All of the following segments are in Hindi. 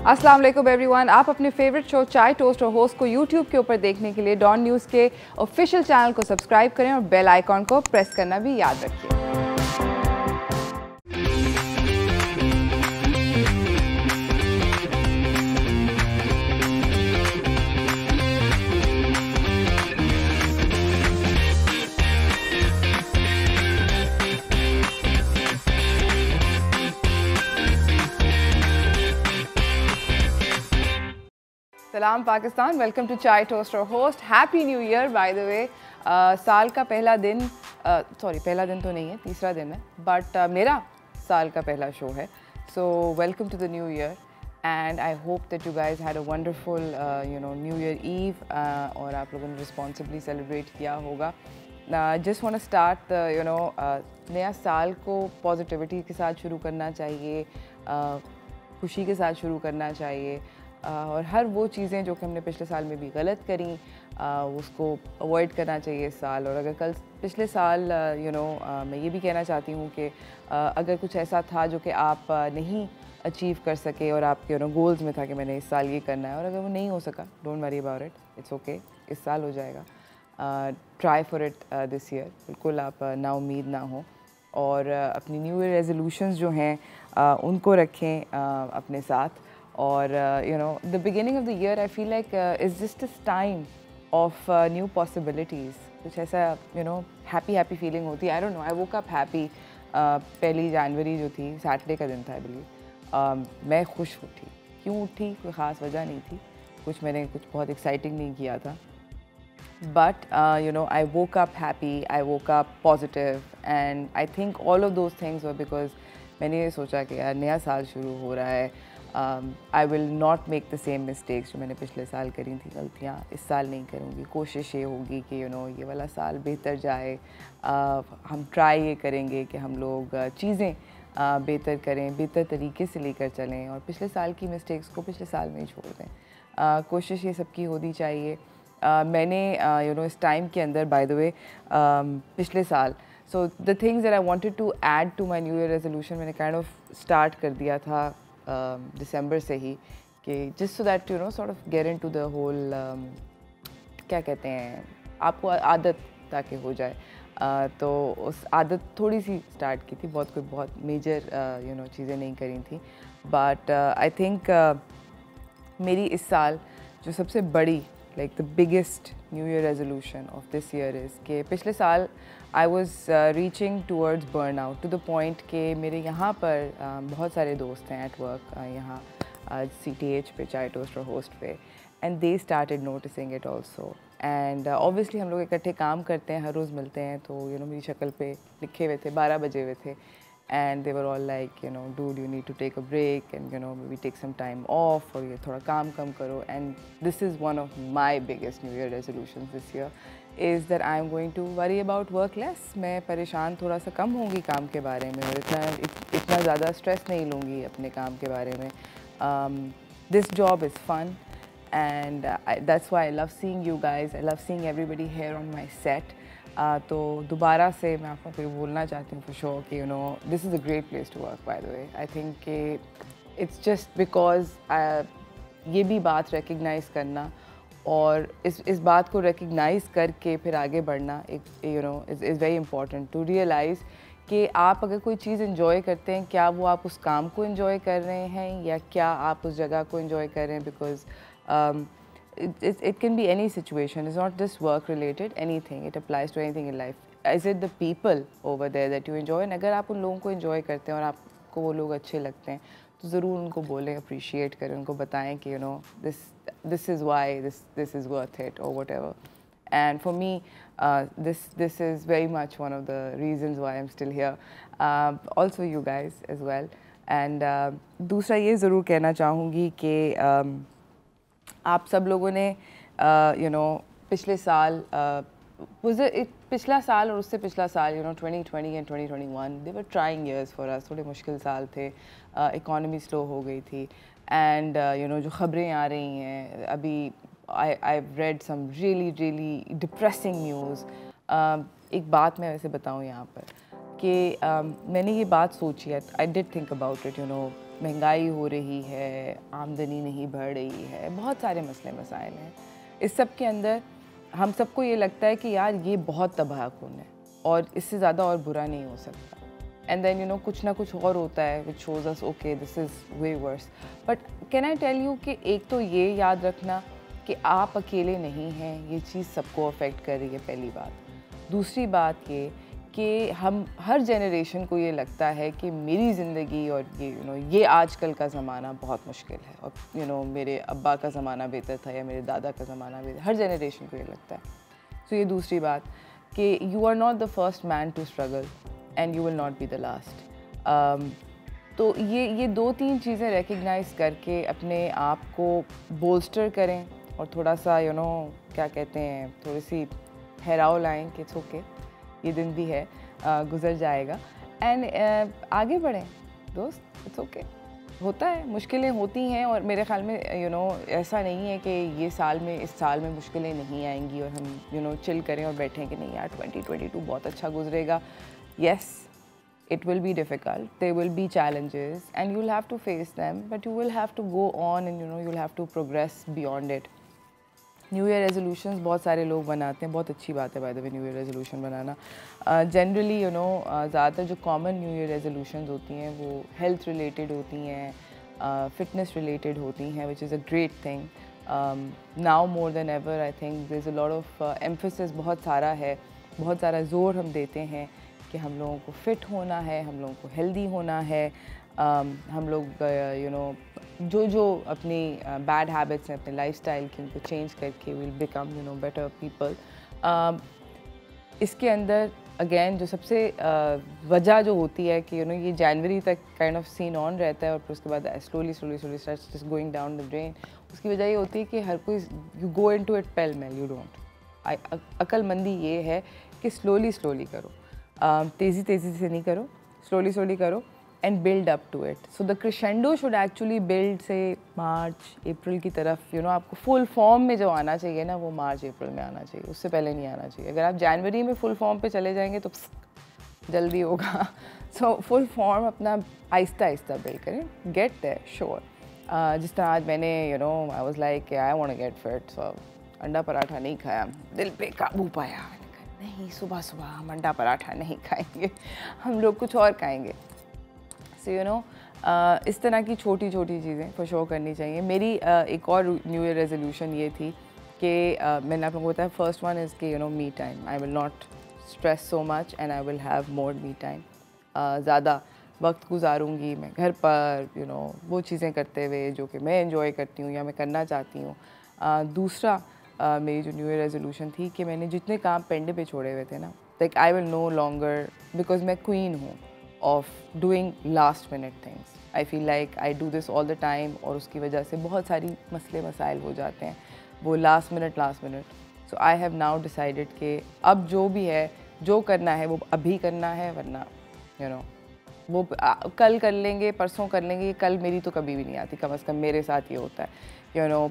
अस्सलाम वालेकुम एवरीवन। आप अपने फेवरेट शो चाय टोस्ट और होस्ट को यूट्यूब के ऊपर देखने के लिए डॉन न्यूज़ के ऑफिशियल चैनल को सब्सक्राइब करें और बेल आइकॉन को प्रेस करना भी याद रखिए। सलाम पाकिस्तान, वेलकम टू चाय टोस्ट और host. Happy new year by the way. साल का पहला दिन, पहला दिन तो नहीं है, तीसरा दिन है, बट मेरा साल का पहला शो है। So welcome to the new year and I hope that you guys had a wonderful new year eve और आप लोगों ने रिस्पॉन्सिबली सेलिब्रेट किया होगा। जस्ट वांट टू स्टार्ट नया साल को पॉजिटिविटी के साथ शुरू करना चाहिए, खुशी के साथ शुरू करना चाहिए और हर वो चीज़ें जो कि हमने पिछले साल में भी गलत करी उसको अवॉइड करना चाहिए इस साल। और अगर पिछले साल मैं ये भी कहना चाहती हूँ कि अगर कुछ ऐसा था जो कि आप नहीं अचीव कर सके और आपके गोल्स में था कि मैंने इस साल ये करना है और अगर वो नहीं हो सका, don't worry about it, it's okay, इस साल हो जाएगा। Try for it this year. बिल्कुल आप ना उम्मीद ना हो और अपनी न्यू ईयर रेजोल्यूशंस जो हैं उनको रखें अपने साथ। और the beginning of the year I feel like is just this time of new possibilities। कुछ ऐसा happy feeling होती है। I don't know, I woke up happy। पहली जनवरी जो थी, सैटरडे का दिन था आई बिलीव। मैं खुश उठी। क्यों उठी? कोई ख़ास वजह नहीं थी, मैंने कुछ बहुत एक्साइटिंग नहीं किया था, but I woke up happy, I woke up positive and I think all of those things were because मैंने ये सोचा कि यार नया साल शुरू हो रहा है, I will not make the same mistakes जो मैंने पिछले साल करी थी, गलतियाँ इस साल नहीं करूँगी। कोशिश ये होगी कि ये वाला साल बेहतर जाए। हम ट्राई ये करेंगे कि हम लोग चीज़ें बेहतर करें, बेहतर तरीके से लेकर चलें और पिछले साल की मिस्टेक्स को पिछले साल में ही छोड़ दें। कोशिश ये सबकी होनी चाहिए। मैंने इस टाइम के अंदर बाय द वे पिछले साल the things that I wanted to add to my new year resolution मैंने काइंड ऑफ स्टार्ट कर दिया था दिसंबर से ही, कि just so that sort of get into the whole, क्या कहते हैं, आपको आदत ताकि हो जाए। तो उस आदत थोड़ी सी स्टार्ट की थी, बहुत मेजर चीज़ें नहीं करी थी, बट आई थिंक मेरी इस साल जो सबसे बड़ी like the biggest new year resolution of this year is कि पिछले साल I was reaching towards burnout to the point कि मेरे यहाँ पर बहुत सारे दोस्त हैं at work यहाँ CTH पे, चाय टोस्ट और होस्ट पे, and they started noticing it also and obviously हम लोग इकट्ठे काम करते हैं, हर रोज़ मिलते हैं, तो मेरी शक्ल पे लिखे हुए थे 12 बजे हुए थे and they were all like dude you need to take a break and maybe take some time off और ये थोड़ा काम कम करो। and this is one of my biggest new year resolutions this year is that I am going to worry about work less। मैं परेशान थोड़ा सा कम होंगी काम के बारे में और इतना ज़्यादा स्ट्रेस नहीं लूँगी अपने काम के बारे में। this job is fun and that's why I love seeing you guys, I love seeing everybody here on my set। तो दोबारा से मैं आपको कोई बोलना चाहती हूँ for sure कि this is a great place to work by the way। I think कि it's just because ये भी बात recognize करना और इस बात को recognize करके फिर आगे बढ़ना एक is very important to realize कि आप अगर कोई चीज़ enjoy करते हैं, क्या वो आप उस काम को enjoy कर रहे हैं या क्या आप उस जगह को enjoy कर रहे हैं, because it can be any situation, it's not just work related, anything, it applies to anything in life। is it the people over there that you enjoy, and अगर आप उन लोगों को enjoy करते हैं और आपको वो लोग अच्छे लगते हैं तो ज़रूर उनको बोलें, appreciate करें, उनको बताएं कि this is why this is worth it or whatever। and for me this is very much one of the reasons why I'm still here, also you guys as well। and दूसरा ये ज़रूर कहना चाहूँगी कि आप सब लोगों ने पिछले साल पिछला साल और उससे पिछला साल 2020 and 2021 they were trying years for us, थोड़े मुश्किल साल थे, इकोनॉमी स्लो हो गई थी एंड जो ख़बरें आ रही हैं अभी, I've read some really depressing news। एक बात मैं वैसे बताऊँ यहाँ पर कि मैंने ये बात सोची है, I did think about it, महंगाई हो रही है, आमदनी नहीं बढ़ रही है, बहुत सारे मसले मसाइल हैं। इस सब के अंदर हम सबको ये लगता है कि यार ये बहुत तबाहकुन है और इससे ज़्यादा और बुरा नहीं हो सकता। एंड देन कुछ ना कुछ और होता है which shows us okay this is way worse. But can I tell you कि एक तो ये याद रखना कि आप अकेले नहीं हैं, ये चीज़ सबको अफेक्ट कर रही है, पहली बात। दूसरी बात ये कि हम हर जनरेशन को ये लगता है कि मेरी ज़िंदगी और ये ये आजकल का ज़माना बहुत मुश्किल है और मेरे अब्बा का ज़माना बेहतर था या मेरे दादा का ज़माना बेहतर, हर जनरेशन को ये लगता है। सो ये दूसरी बात कि you are not the first man to struggle and you will not be the last. तो ये 2-3 चीज़ें रिकग्नाइज़ करके अपने आप को बोल्स्टर करें और थोड़ा सा क्या कहते हैं, थोड़ी सी ठहराव लाएँ कि इट्स ओके, ये दिन भी है, गुजर जाएगा। एंड आगे बढ़ें दोस्त, इट्स ओके। होता है, मुश्किलें होती हैं और मेरे ख़्याल में ऐसा नहीं है कि ये इस साल में मुश्किलें नहीं आएंगी और हम चिल करें और बैठें कि नहीं यार 2022 बहुत अच्छा गुजरेगा। Yes, it will be difficult, there will be challenges and you'll have to face them, but you will have to go on and you'll have to progress beyond it. New year resolutions बहुत सारे लोग बनाते हैं, बहुत अच्छी बात है by the way new year resolution banana. Generally ज़्यादातर जो कॉमन न्यू ईयर रेजोल्यूशंस होती हैं वो हेल्थ रिलेटेड होती हैं, फिटनेस रिलेटेड होती हैं, which is a great thing. Now more than ever I think there is a lot of emphasis, बहुत सारा ज़ोर हम देते हैं कि हम लोगों को फ़िट होना है, हम लोगों को हेल्दी होना है। हम लोग जो अपनी बैड हैबिट्स हैं अपने लाइफस्टाइल की, उनको चेंज करके विल बिकम बेटर पीपल। इसके अंदर अगेन जो सबसे वजह जो होती है कि ये जनवरी तक काइंड ऑफ सीन ऑन रहता है और फिर उसके बाद slowly starts just going down the drain. उसकी वजह ये होती है कि हर कोई you go into it pell mell, you don't. अक्लमंदी ये है कि स्लोली करो, तेज़ी से नहीं करो, स्लोली करो and build up to it. So the crescendo should actually build से मार्च अप्रैल की तरफ। आपको फुल फॉर्म में जो आना चाहिए ना, वो मार्च अप्रैल में आना चाहिए, उससे पहले नहीं आना चाहिए। अगर आप जनवरी में फुल फॉर्म पे चले जाएंगे तो जल्दी होगा। सो फुल फॉर्म अपना आहिस्ता बिल्ड करें, गेट देयर श्योर। जिस तरह आज मैंने I was like I want to get fit, so अंडा पराठा नहीं खाया, दिल पे काबू पाया, नहीं सुबह हम अंडा पराठा नहीं खाएंगे, हम लोग कुछ और खाएंगे। सो इस तरह की छोटी चीज़ें फॉर श्योर करनी चाहिए। मेरी एक और न्यू ईयर रेजोल्यूशन ये थी कि मैंने आप लोगों को बताया, फर्स्ट वन इज़ कि me time, I will not stress so much and I will have more me time. ज़्यादा वक्त गुजारूंगी मैं घर पर वो चीज़ें करते हुए जो कि मैं एंजॉय करती हूँ या मैं करना चाहती हूँ। दूसरा मेरी जो न्यू ईयर रेजोल्यूशन थी कि मैंने जितने काम पेंड पे छोड़े हुए थे ना, like I will no longer, because मैं क्वीन हूँ of doing last minute things. I feel like I do this all the time और उसकी वजह से बहुत सारी मसले मसाइल हो जाते हैं वो last minute. So I have now decided कि अब जो भी है, जो करना है वो अभी करना है, वरना वो कल कर लेंगे, परसों कर लेंगे। कल मेरी तो कभी भी नहीं आती, कम से कम मेरे साथ ये होता है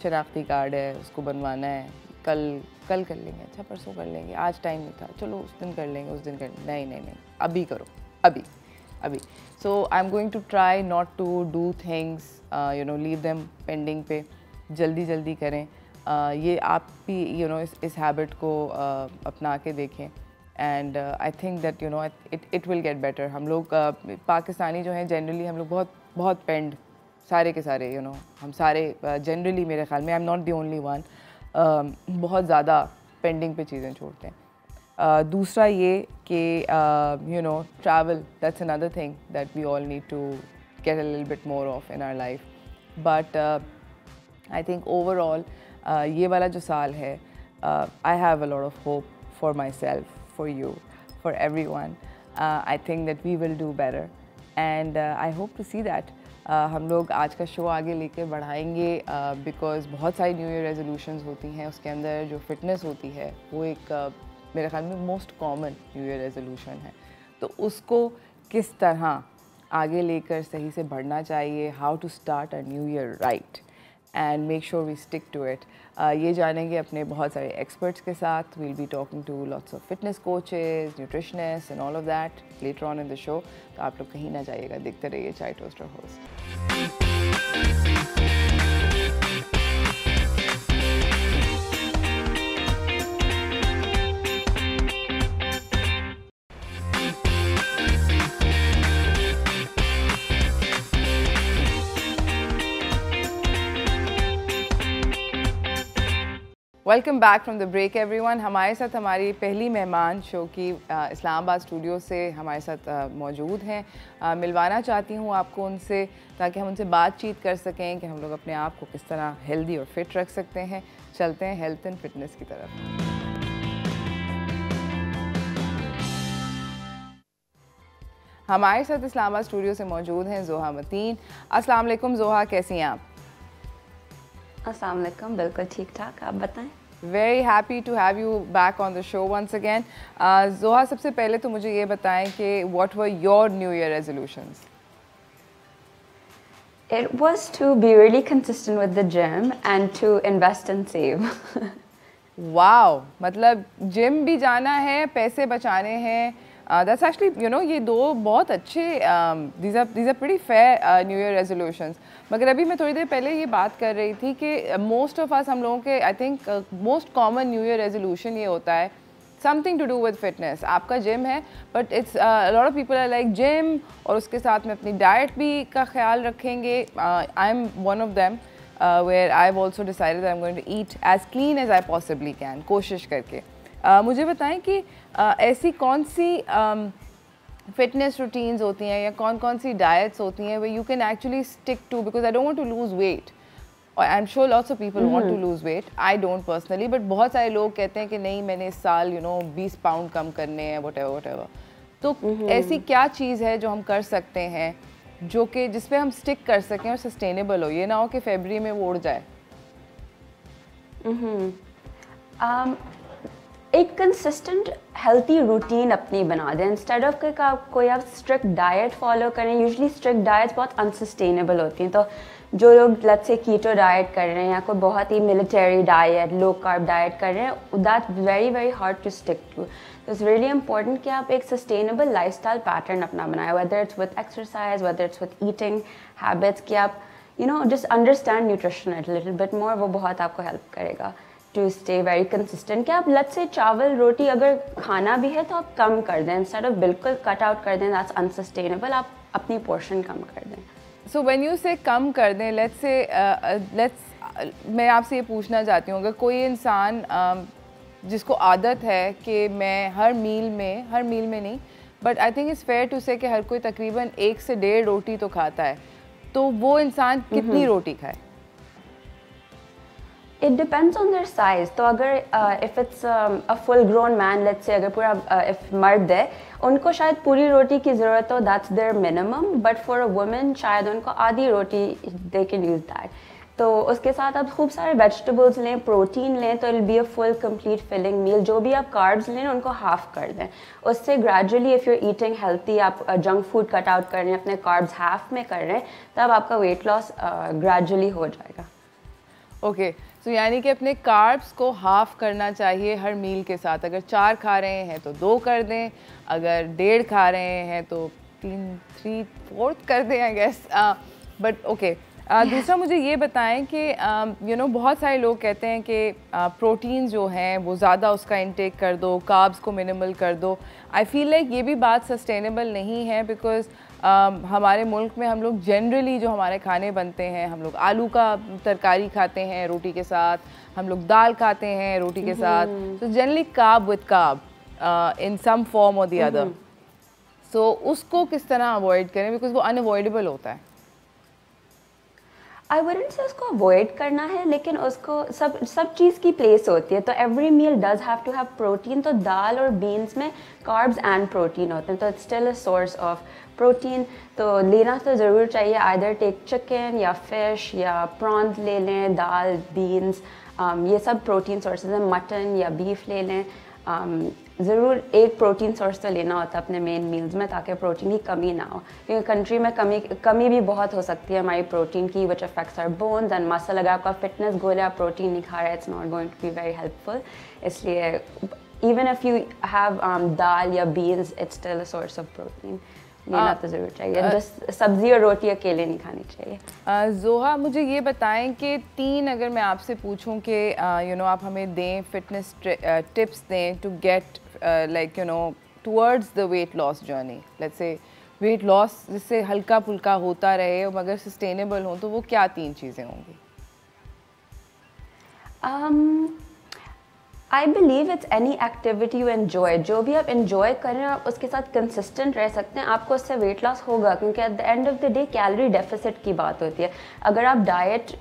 शनाख्ती कार्ड है, उसको बनवाना है, कल कर लेंगे, अच्छा परसों कर लेंगे, आज टाइम नहीं था, चलो उस दिन कर लेंगे, उस दिन कर नहीं, अभी करो, अभी। So I am going to try not to do things leave them pending पे, जल्दी करें। ये आप भी इस हैबिट को अपना के देखें and I think that it will get better. हम लोग पाकिस्तानी जो हैं जनरली हम लोग बहुत पेंड, सारे के सारे हम सारे जनरली मेरे ख्याल में, I am not the only one, बहुत ज़्यादा पेंडिंग पे चीज़ें छोड़ते हैं। दूसरा ये कि travel, that's another thing that we all need to get a little bit more of in our life. But I think overall ये वाला जो साल है, I have a lot of hope for myself, for you, for everyone. I think that we will do better and I hope to see that. हम लोग आज का शो आगे लेके बढ़ाएंगे बिकॉज़ बहुत सारी न्यू ईयर रेजोल्यूशंस होती हैं, उसके अंदर जो फिटनेस होती है वो एक मेरे ख्याल में most common new year resolution है। तो उसको किस तरह आगे लेकर सही से बढ़ना चाहिए, how to start a new year right, and make sure we stick to it. ये जानेंगे अपने बहुत सारे एक्सपर्ट्स के साथ। We'll be talking to lots of fitness coaches, nutritionist and all of that later on in the show. तो आप लोग कहीं ना जाइएगा, देखते रहिए चाय toaster host. Welcome back from the break everyone. हमारे साथ हमारी पहली मेहमान शो की इस्लामाबाद स्टूडियो से हमारे साथ मौजूद हैं। मिलवाना चाहती हूँ आपको उनसे, ताकि हम उनसे बातचीत कर सकें कि हम लोग अपने आप को किस तरह हेल्दी और फिट रख सकते हैं। चलते हैं हेल्थ एंड फिटनेस की तरफ। हमारे साथ इस्लामाबाद स्टूडियो से मौजूद हैं जोहा मतीन। अस्सलाम वालेकुम जोहा, कैसी हैं आप? अस्सलाम वालेकुम, बिल्कुल ठीक ठाक, आप बताएं। Very happy to have you back on the show once again. Zoha, सबसे पहले तो मुझे ये बताएं कि what were your new year resolutions? It was to be really consistent with the gym and to invest and save. Wow, मतलब जिम भी जाना है, पैसे बचाने हैं। दैट्स एक्चुअली यू नो ये दो बहुत अच्छे these are pretty fair new year resolutions. मगर अभी मैं थोड़ी देर पहले ये बात कर रही थी कि मोस्ट ऑफ अस, हम लोगों के I think most common new year resolution ये होता है something to do with fitness. आपका जिम है, but it's lot of people are like gym और उसके साथ में अपनी डाइट भी का ख्याल रखेंगे। I am one of them where I've also decided that I'm going to eat as clean as I possibly can, कोशिश करके। मुझे बताएं कि ऐसी कौन सी फिटनेस रूटीन्स होती हैं या कौन कौन सी डाइट्स होती हैं where you can actually stick to, because I don't want to lose weight. I'm sure lots of people want to lose weight. I don't personally, but बहुत सारे लोग कहते हैं कि नहीं, मैंने इस साल 20 पाउंड कम करने हैं, whatever. तो ऐसी क्या चीज़ है जो हम कर सकते हैं जो कि जिस पे हम स्टिक कर सकें और सस्टेनेबल हो, ये ना हो कि फरवरी में वो उड़ जाए? एक कंसिस्टेंट हेल्थी रूटीन अपनी बना दें, इंस्टेड ऑफ कि कोई आप स्ट्रिक्ट डाइट फॉलो करें। यूजुअली स्ट्रिक्ट डाइट्स बहुत अनसस्टेनेबल होती हैं। तो जो लोग लेट्स से कीटो डाइट कर रहे हैं या कोई बहुत ही military diet, low carb diet कर रहे हैं, that very very hard to stick to. तो इट्स रियली इंपॉर्टेंट कि आप एक सस्टेनेबल लाइफस्टाइल पैटर्न अपना बनाएं, whether it's with exercise, whether it's with eating habits, कि आप just understand nutrition a little bit more. वो बहुत आपको हेल्प करेगा टू स्टे वेरी कंसिस्टेंट। कि आप लेट्स से चावल रोटी अगर खाना भी है तो आप कम कर दें, इंस्टेड ऑफ बिल्कुल कट आउट कर दें, दैट्स अनसस्टेनेबल। आप अपनी पोर्शन कम कर दें। सो व्हेन यू से कम कर दें, मैं आपसे ये पूछना चाहती हूँ, अगर कोई इंसान जिसको आदत है कि मैं हर मील में नहीं, but I think it's fair to say कि हर कोई तकरीबन 1 से 1.5 रोटी तो खाता है, तो वो इंसान कितनी रोटी खाए? It depends on their size. तो अगर if it's a full grown man, let's say अगर पूरा इफ मर्द है, उनको शायद पूरी रोटी की ज़रूरत हो, that's their minimum. But for a women शायद उनको आधी रोटी दे कैन यूज़ दैट। तो उसके साथ आप खूब सारे वेजिटेबल्स लें, प्रोटीन लें, तो it be a full complete filling meal. जो भी आप कार्ब्स लें उनको हाफ कर दें। उससे gradually if you're eating healthy, आप जंक फूड कट आउट कर रहे हैं, अपने कार्ब्स हाफ में कर रहे हैं, तब आपका वेट लॉस ग्रेजुअली हो जाएगा। ओके, सो यानी कि अपने कार्ब्स को हाफ करना चाहिए हर मील के साथ। अगर 4 खा रहे हैं तो 2 कर दें, अगर 1.5 खा रहे हैं तो 3/4 कर दें, आई गेस। बट ओके, दूसरा मुझे ये बताएं कि बहुत सारे लोग कहते हैं कि प्रोटीन जो हैं वो ज़्यादा उसका इंटेक कर दो, कार्ब्स को मिनिमल कर दो। आई फील लाइक ये भी बात सस्टेनेबल नहीं है, बिकॉज हमारे मुल्क में हम लोग जनरली जो हमारे खाने बनते हैं, हम लोग आलू का तरकारी खाते हैं रोटी के साथ, हम लोग दाल खाते हैं रोटी के साथ, तो generally carb with carb in some form और द अदर। सो उसको किस तरह अवॉइड करें, बिकॉज वो अनअवॉइडेबल होता है। आई वुडंट से उसको अवॉइड करना है, लेकिन उसको सब चीज़ की प्लेस होती है। तो every meal does have to have protein. तो दाल और बीन्स में कार्ब्स एंड प्रोटीन होते हैं, तो it's still a source of protein. तो लेना तो ज़रूर चाहिए, आइदर टेक चिकन या फिश या प्रॉन्स ले लें, दाल, बीन्स, ये सब प्रोटीन सोर्सेज हैं। मटन या बीफ ले लें। ज़रूर एक प्रोटीन सोर्स तो लेना होता है अपने मेन मील्स में, ताकि प्रोटीन की कमी ना हो, क्योंकि कंट्री में कमी भी बहुत हो सकती है हमारी प्रोटीन की, which affects our bones and muscle. अगर आपका फिटनेस गोल है, आप प्रोटीन नहीं खा रहे, it's not going to be very helpful. इसलिए even if you have dal या beans, it's still a source of protein, लेना तो ज़रूर चाहिए। जस्ट सब्ज़ी और रोटी अकेले नहीं खानी चाहिए। जोहा, मुझे ये बताएं कि 3 अगर मैं आपसे पूछूं कि आप हमें दें फिटनेस टिप्स दें to get like towards the weight loss journey, let's say weight loss जिससे हल्का फुल्का होता रहे मगर सस्टेनेबल हो, तो वो क्या 3 चीज़ें होंगी? I believe it's any activity you enjoy. जो भी आप इन्जॉय कर रहे हैं आप उसके साथ कंसिस्टेंट रह सकते हैं, आपको उससे वेट लॉस होगा, क्योंकि at the end of the day calorie deficit की बात होती है। अगर आप डाइट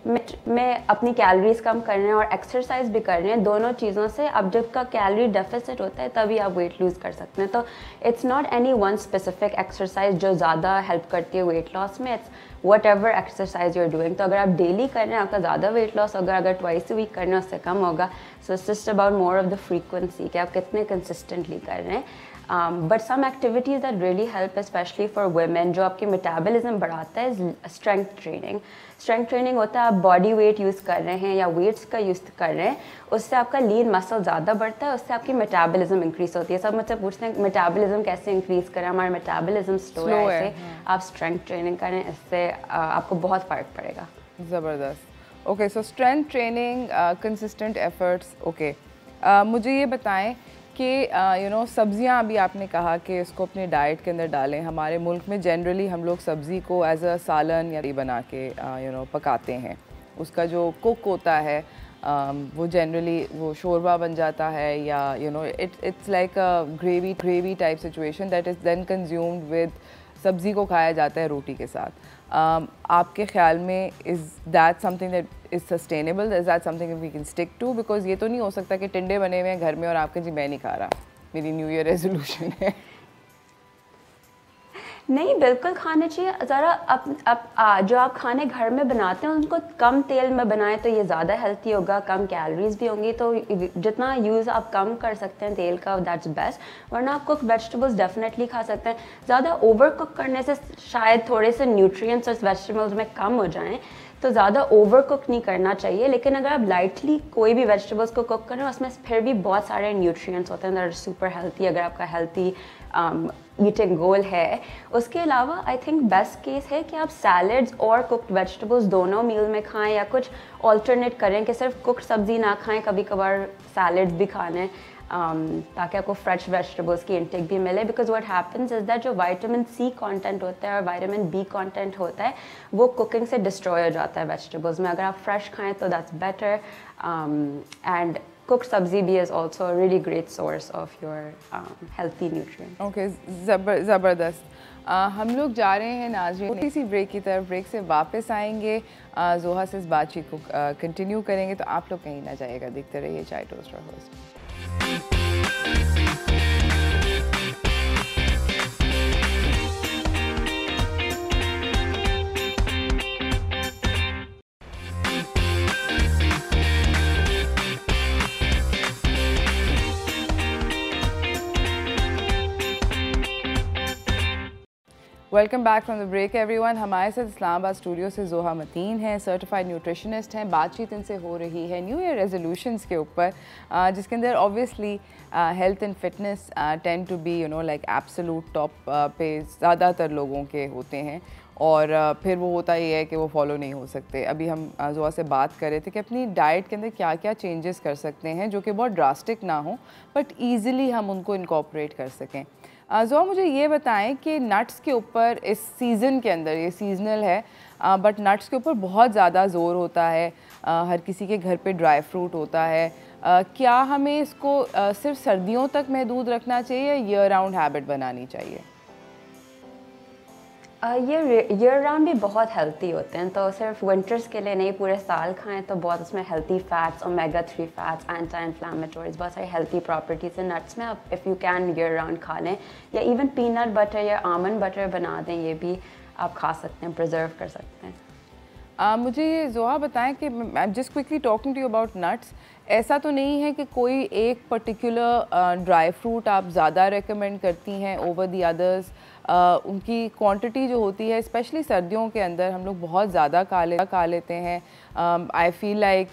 में अपनी कैलोरीज कम कर रहे हैं और एक्सरसाइज भी कर रहे हैं, दोनों चीज़ों से अब जब का कैलोरी डेफिसिट होता है तभी आप वेट लूज़ कर सकते हैं। तो it's not any one specific exercise जो ज़्यादा हेल्प करती है वेट लॉस में, it's whatever exercise you are doing. तो अगर आप डेली कर रहे हैं आपका ज़्यादा वेट लॉस होगा, अगर ट्वाइस वीक कर रहे हैं उससे कम होगा। So it's just about more of the frequency कि आप कितने कंसिस्टेंटली कर रहे हैं। But some activities that really help specially for women, जो आपके मेटाबॉलिज्म बढ़ाता है, स्ट्रेंथ ट्रेनिंग। स्ट्रेंथ ट्रेनिंग होता है आप बॉडी वेट यूज़ कर रहे हैं या वेट्स का यूज़ कर रहे हैं, उससे आपका लीन मसल ज़्यादा बढ़ता है, उससे आपकी मेटाबॉलिज्म इंक्रीज़ होती है। सब मुझसे पूछते हैं मेटाबॉलिज्म कैसे इंक्रीज़ करें, हमारा मेटाबॉलिज्म स्लो है, ऐसे आप स्ट्रेंथ ट्रेनिंग करें, इससे आपको बहुत फ़र्क पड़ेगा। ज़बरदस्त। ओके, सो strength training, consistent efforts. Okay, मुझे ये बताएं कि सब्जियां, अभी आपने कहा कि इसको अपने डाइट के अंदर डालें। हमारे मुल्क में जनरली हम लोग सब्ज़ी को एज अ सालन या बना के पकाते हैं। उसका जो कुक होता है वो जनरली वो शोरबा बन जाता है या it's like a gravy type situation that is then consumed with, सब्ज़ी को खाया जाता है रोटी के साथ। आपके ख्याल में is that something that is sustainable, is that something we can stick to? Because ये तो नहीं हो सकता कि टिंडे बने हुए हैं घर में और आपके जी मैं नहीं खा रहा, मेरी न्यू ईयर रेजोल्यूशन है। नहीं, बिल्कुल खाने चाहिए। ज़रा जो आप खाने घर में बनाते हैं उनको कम तेल में बनाएं तो ये ज़्यादा हेल्थी होगा, कम कैलोरीज भी होंगी। तो जितना यूज़ आप कम कर सकते हैं तेल का, दैट्स बेस्ट। वरना आप कुक वेजिटेबल्स डेफिनेटली खा सकते हैं। ज़्यादा ओवर कुक करने से शायद थोड़े से न्यूट्रिएंट्स उस वेजिटेबल्स में कम हो जाएँ, तो ज़्यादा ओवर कुक नहीं करना चाहिए। लेकिन अगर आप लाइटली कोई भी वेजिटेबल्स को कुक करें, उसमें फिर भी बहुत सारे न्यूट्रिएंट्स होते हैं दैट आर सुपर हेल्थी, अगर आपका हेल्थी ईटिंग गोल है। उसके अलावा आई थिंक बेस्ट केस है कि आप सैलड्स और कुक्ड वेजिटेबल्स दोनों मील में खाएं, या कुछ ऑल्टरनेट करें कि सिर्फ कुक्ड सब्ज़ी ना खाएं, कभी कभार सैलड्स भी खा लें, ताकि आपको फ्रेश वेजिटेबल्स की इंटेक भी मिले। Because what happens is that जो विटामिन सी कंटेंट होता है और विटामिन बी कंटेंट होता है वो कुकिंग से डिस्ट्रॉय हो जाता है वेजिटेबल्स में। अगर आप फ्रेश खाएं तो that's better. And cooked sabzi bhi is also a really great source of your healthy nutrients. Okay, ज़बरदस्त। हम लोग जा रहे हैं नाज़रीन छोटी सी ब्रेक की तरफ। ब्रेक से वापस आएंगे, जोहा से इस बातचीत को कंटिन्यू करेंगे, तो आप लोग कहीं ना जाइएगा, देखते रहिए चाय टोस्ट और host. Welcome back from the break everyone. हमारे साथ इस्लामाबाद स्टूडियो से जोहा मतीन हैं, सर्टिफाइड न्यूट्रिशनिस्ट हैं। बातचीत इनसे हो रही है न्यू ईयर रेजोल्यूशंस के ऊपर, जिसके अंदर obviously health and fitness tend to be like absolute top पे ज़्यादातर लोगों के होते हैं, और फिर वो होता ही है कि वो फॉलो नहीं हो सकते। अभी हम जोहा से बात कर रहे थे कि अपनी डाइट के अंदर क्या क्या चेंजेस कर सकते हैं जो कि बहुत ड्रास्टिक ना हो, बट ईज़िली हम उनको इनकॉर्पोरेट कर सकें। जोहा, मुझे ये बताएं कि नट्स के ऊपर इस सीज़न के अंदर, ये सीजनल है बट नट्स के ऊपर बहुत ज़्यादा ज़ोर होता है, हर किसी के घर पे ड्राई फ्रूट होता है। क्या हमें इसको सिर्फ सर्दियों तक महदूद रखना चाहिए या ईयर राउंड हैबिट बनानी चाहिए? ये ईयर राउंड भी बहुत हेल्थी होते हैं, तो सिर्फ विंटर्स के लिए नहीं, पूरे साल खाएं तो बहुत उसमें healthy fats, omega 3 fats, anti inflammatories, बहुत सारी हेल्थी प्रॉपर्टीज़ हैं नट्स में। आप if you can year round खा लें, या इवन पीनट बटर या आमंड बटर बना दें, ये भी आप खा सकते हैं, प्रिजर्व कर सकते हैं। मुझे ये ज़ोहा बताएं कि I am just quickly talking to you about nuts, ऐसा तो नहीं है कि कोई एक पर्टिकुलर ड्राई फ्रूट आप ज़्यादा रेकमेंड करती हैं ओवर दी अदर्स? उनकी क्वांटिटी जो होती है स्पेशली सर्दियों के अंदर हम लोग बहुत ज़्यादा खा लेते हैं। आई फील लाइक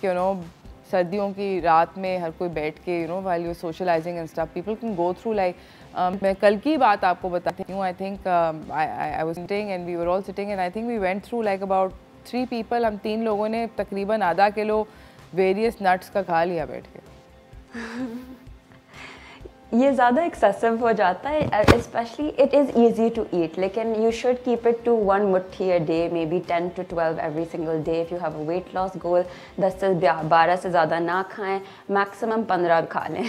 सर्दियों की रात में हर कोई बैठ के while you socializing and stuff people can go through like मैं कल की बात आपको बताती हूँ। I think I was sitting and we were all sitting and I think we went through like about 3 people, हम 3 लोगों ने तकरीबन आधा किलो वेरियस नट्स का खा लिया बैठ के। ये ज़्यादा एक्सेसिव हो जाता है, specially it is easy to eat, लेकिन you should keep it to 1 मुट्ठी a day, may be 10 to 12 every single day. If you have a weight loss goal 10 से 12 से ज़्यादा ना खाएं, मैक्सिमम 15 खा लें।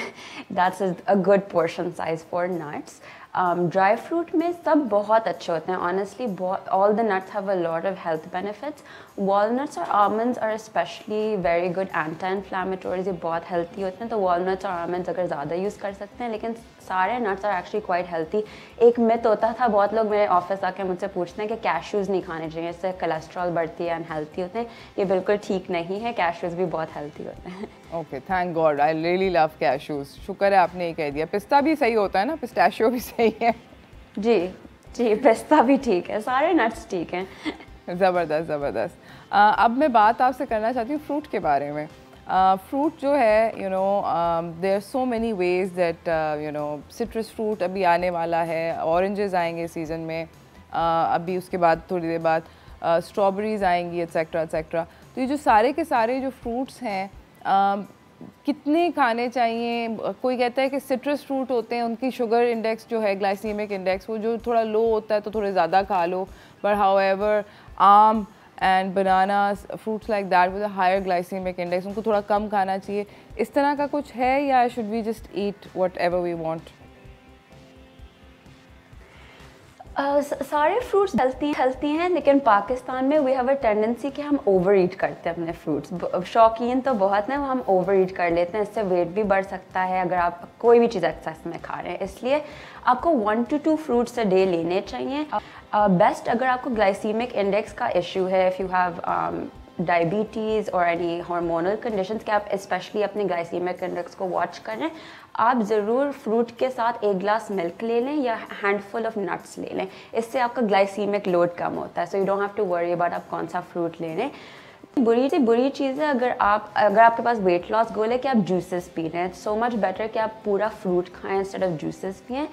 That's a good portion size for nuts. Dry fruit में सब बहुत अच्छे होते हैं honestly, all the nuts have a lot of health benefits. Walnuts और almonds are specially very good anti inflammatories, ये बहुत हेल्थी होते हैं, तो वॉलनट्स और आमंड्स अगर ज़्यादा यूज़ कर सकते हैं, लेकिन सारे nuts are actually quite healthy. एक मिथ होता था, बहुत लोग मेरे ऑफिस आके मुझसे पूछते हैं कि कैश्यूज़ नहीं खाने चाहिए, इससे कोलेस्ट्रॉल बढ़ती है, अनहेल्थी होते हैं। ये बिल्कुल ठीक नहीं है, कैश्यूज़ भी बहुत हेल्थी होते हैं। Okay, thank God, I really love cashews. शुक्र है आपने ये कह दिया। पिस्ता भी सही होता है ना, पिस्ताशियो भी सही है? जी जी, पिस्ता भी ठीक है, सारे नट्स ठीक हैं। ज़बरदस्त ज़बरदस्त। अब मैं बात आपसे करना चाहती हूँ फ्रूट के बारे में। फ्रूट जो है there are so many ways that citrus fruit अभी आने वाला है, ऑरेंजेस आएंगे सीज़न में, अभी उसके बाद थोड़ी देर बाद स्ट्रॉबेरीज आएंगी एट्सेट्रा एट्सेट्रा। तो ये जो सारे के सारे जो फ्रूट्स हैं कितने खाने चाहिए? कोई कहता है कि सिट्रस फ्रूट होते हैं उनकी शुगर इंडेक्स जो है, ग्लाइसीमिक इंडेक्स, वो जो थोड़ा लो होता है तो थोड़े ज़्यादा खा लो, but however aam and bananas, fruits like that with a higher glycemic index, उनको थोड़ा कम खाना चाहिए। इस तरह का कुछ है या should we just eat whatever we want? सारे फ्रूट्स हेल्थी हैं, लेकिन पाकिस्तान में वी हैव अ टेंडेंसी कि हम ओवर ईट करते हैं अपने फ्रूट्स। शौकीन तो बहुत हैं, हम ओवर ईट कर लेते हैं, इससे वेट भी बढ़ सकता है अगर आप कोई भी चीज़ एक्सेस में खा रहे हैं। इसलिए आपको 1 to 2 फ्रूट्स अ डे लेने चाहिए। बेस्ट अगर आपको ग्लाइसीमिक इंडेक्स का इशू है, इफ़ यू हैव डायबिटीज़ और एनी हार्मोनल कंडीशंस के आप स्पेशली अपने ग्लाइसीमिक इंडेक्स को वॉच करें, आप ज़रूर फ्रूट के साथ 1 ग्लास मिल्क ले लें या हैंडफुल ऑफ नट्स ले लें। इससे आपका ग्लाइसीमिक लोड कम होता है, so you don't have to worry about आप कौन सा फ्रूट ले लें। बुरी से बुरी चीज़ है अगर आपके पास वेट लॉस गोल है कि आप जूसेस पी रहे हैं, सो मच बेटर कि आप पूरा फ्रूट खाएं इंस्टेड ऑफ जूसेस पिएं।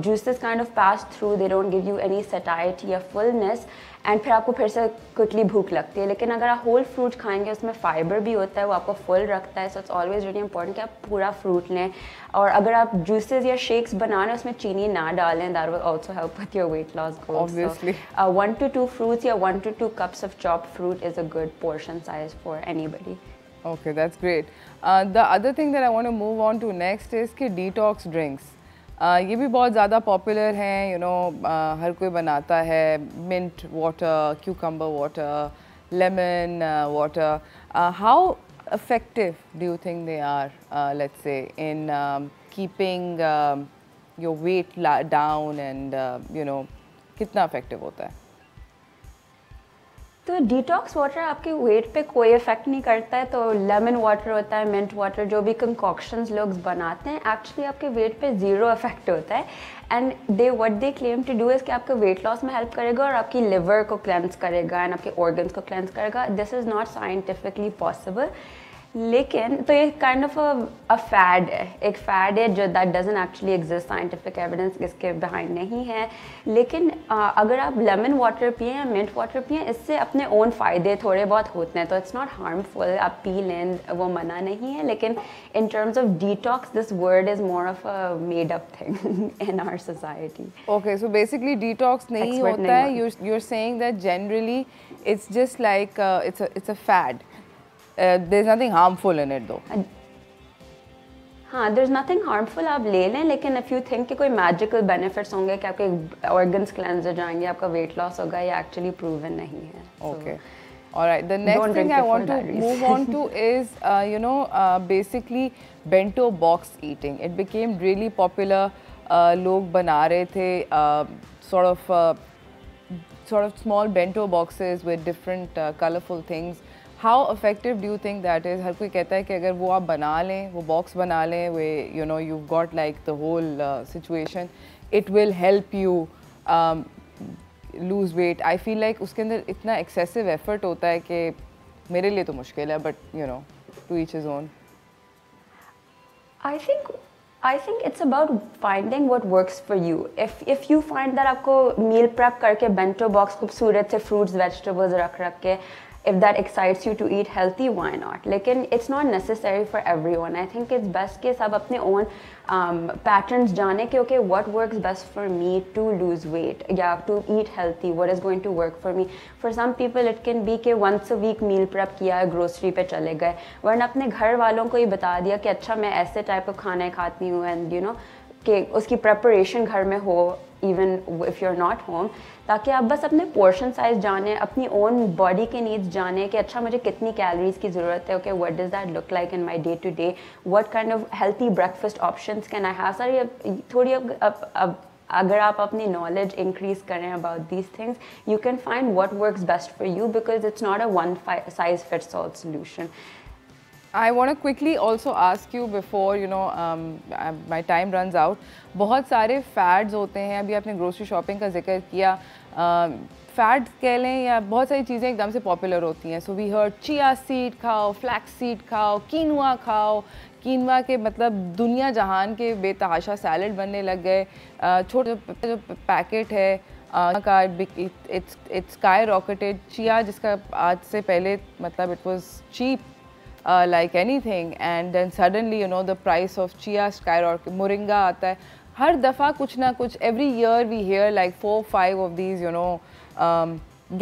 Juices kind of pass through, they don't give you any satiety या फुलनेस, एंड फिर आपको फिर से क्विकली भूख लगती है। लेकिन अगर आप होल फ्रूट खाएंगे, उसमें फाइबर भी होता है, वो आपको फुल रखता है, so it's always very important कि आप पूरा फ्रूट लें। और अगर आप जूसेस या शेक्स बना रहे हैं उसमें चीनी ना डालें, that will also help with your weight loss goals. Obviously. 1 to 2 fruits या 1 to 2 cups of chopped fruit is a good portion size for anybody. Okay, that's great. The other thing that I want to move on to next is कि detox drinks. ये भी बहुत ज़्यादा पॉपुलर हैं, हर कोई बनाता है, mint water, cucumber water, lemon water. How effective do you think they are, let's say, in keeping your weight down and कितना effective होता है? तो डिटॉक्स वाटर आपके वेट पे कोई इफेक्ट नहीं करता है, तो लेमन वाटर होता है, मिंट वाटर, जो भी कंकॉक्शंस लोग बनाते हैं, एक्चुअली आपके वेट पे ज़ीरो इफेक्ट होता है। And what they claim to do is कि आपके वेट लॉस में हेल्प करेगा और आपकी लिवर को क्लेंस करेगा एंड आपके ऑर्गन्स को क्लेंस करेगा। This is not scientifically possible, लेकिन तो ये काइंड ऑफ अ फैड है, एक फैड है जो that doesn't actually exist, scientific evidence इसके बिहाइंड नहीं है। लेकिन अगर आप लेमन वाटर पिए या मिंट वाटर पिए, इससे अपने ओन फ़ायदे थोड़े बहुत होते हैं, तो इट्स नॉट हार्मफुल, आप पी लें, वो मना नहीं है। लेकिन in terms of detox, this word is more of a made up thing in our society. Okay, so basically detox नहीं होता है, you are saying that generally it's just like it's a fad. There's nothing harmful in it though. हाँ, there's nothing harmful, आप ले लें, लेकिन if you think कि कोई magical benefits होंगे कि आपके organs cleanse हो जाएंगे, आपका weight loss होगा, ये actually proven नहीं है. Okay. All right. The next thing I want to move on to is, basically bento box eating. It became really popular. लोग बना रहे थे sort of sort of small bento boxes with different colorful things. How effective do you think that is? हर कोई कहता है कि अगर वो आप बना लें, वो box बना लें, where you know you've got like the whole situation, it will help you lose weight. I feel like उसके अंदर इतना excessive effort होता है कि मेरे लिए तो मुश्किल है, but you know, to each his own. I think it's about finding what works for you. If you find that आपको meal prep करके bento box खूबसूरत से fruits vegetables रख के, if that excites you to eat healthy, why not? लेकिन it's not necessary for everyone. I think it's best कि सब अपने own patterns जाने के okay, what works best for me to lose weight या to eat healthy, what is going to work for me. For some people it can be कि once a week meal prep किया है, grocery पे चले गए, वरना अपने घर वालों को ही बता दिया कि अच्छा मैं ऐसे टाइप का खाना खाती हूँ, and you know कि उसकी preparation घर में हो, even if you're not home, ताकि आप बस अपने पोर्शन साइज जाने, अपनी ओन बॉडी के नीड्स जाने कि अच्छा मुझे कितनी कैलोरीज की ज़रूरत है, okay what does that look like in my day to day, what kind of healthy breakfast options can I have. सारी थोड़ी अब अगर आप अपनी नॉलेज इंक्रीज करें about these things, you can find what works best for you, because it's not a one size fits all solution. I want to quickly also ask you before you know my time runs out. बहुत सारे fads होते हैं, अभी आपने grocery shopping का जिक्र किया, fads कह लें या बहुत सारी चीज़ें एकदम से popular होती हैं. So we heard chia seed खाओ, flax seed खाओ, quinoa खाओ. कीनवा के मतलब दुनिया जहान के बेतहाशा सैलड बनने लग गए. छोटे जो पैकेट है का it's skyrocketed. chia जिसका आज से पहले मतलब it was cheap like anything, and then suddenly you know the price of chia skyrocket. Moringa आता है हर दफ़ा कुछ ना कुछ. Every year we hear like 4-5 of these you know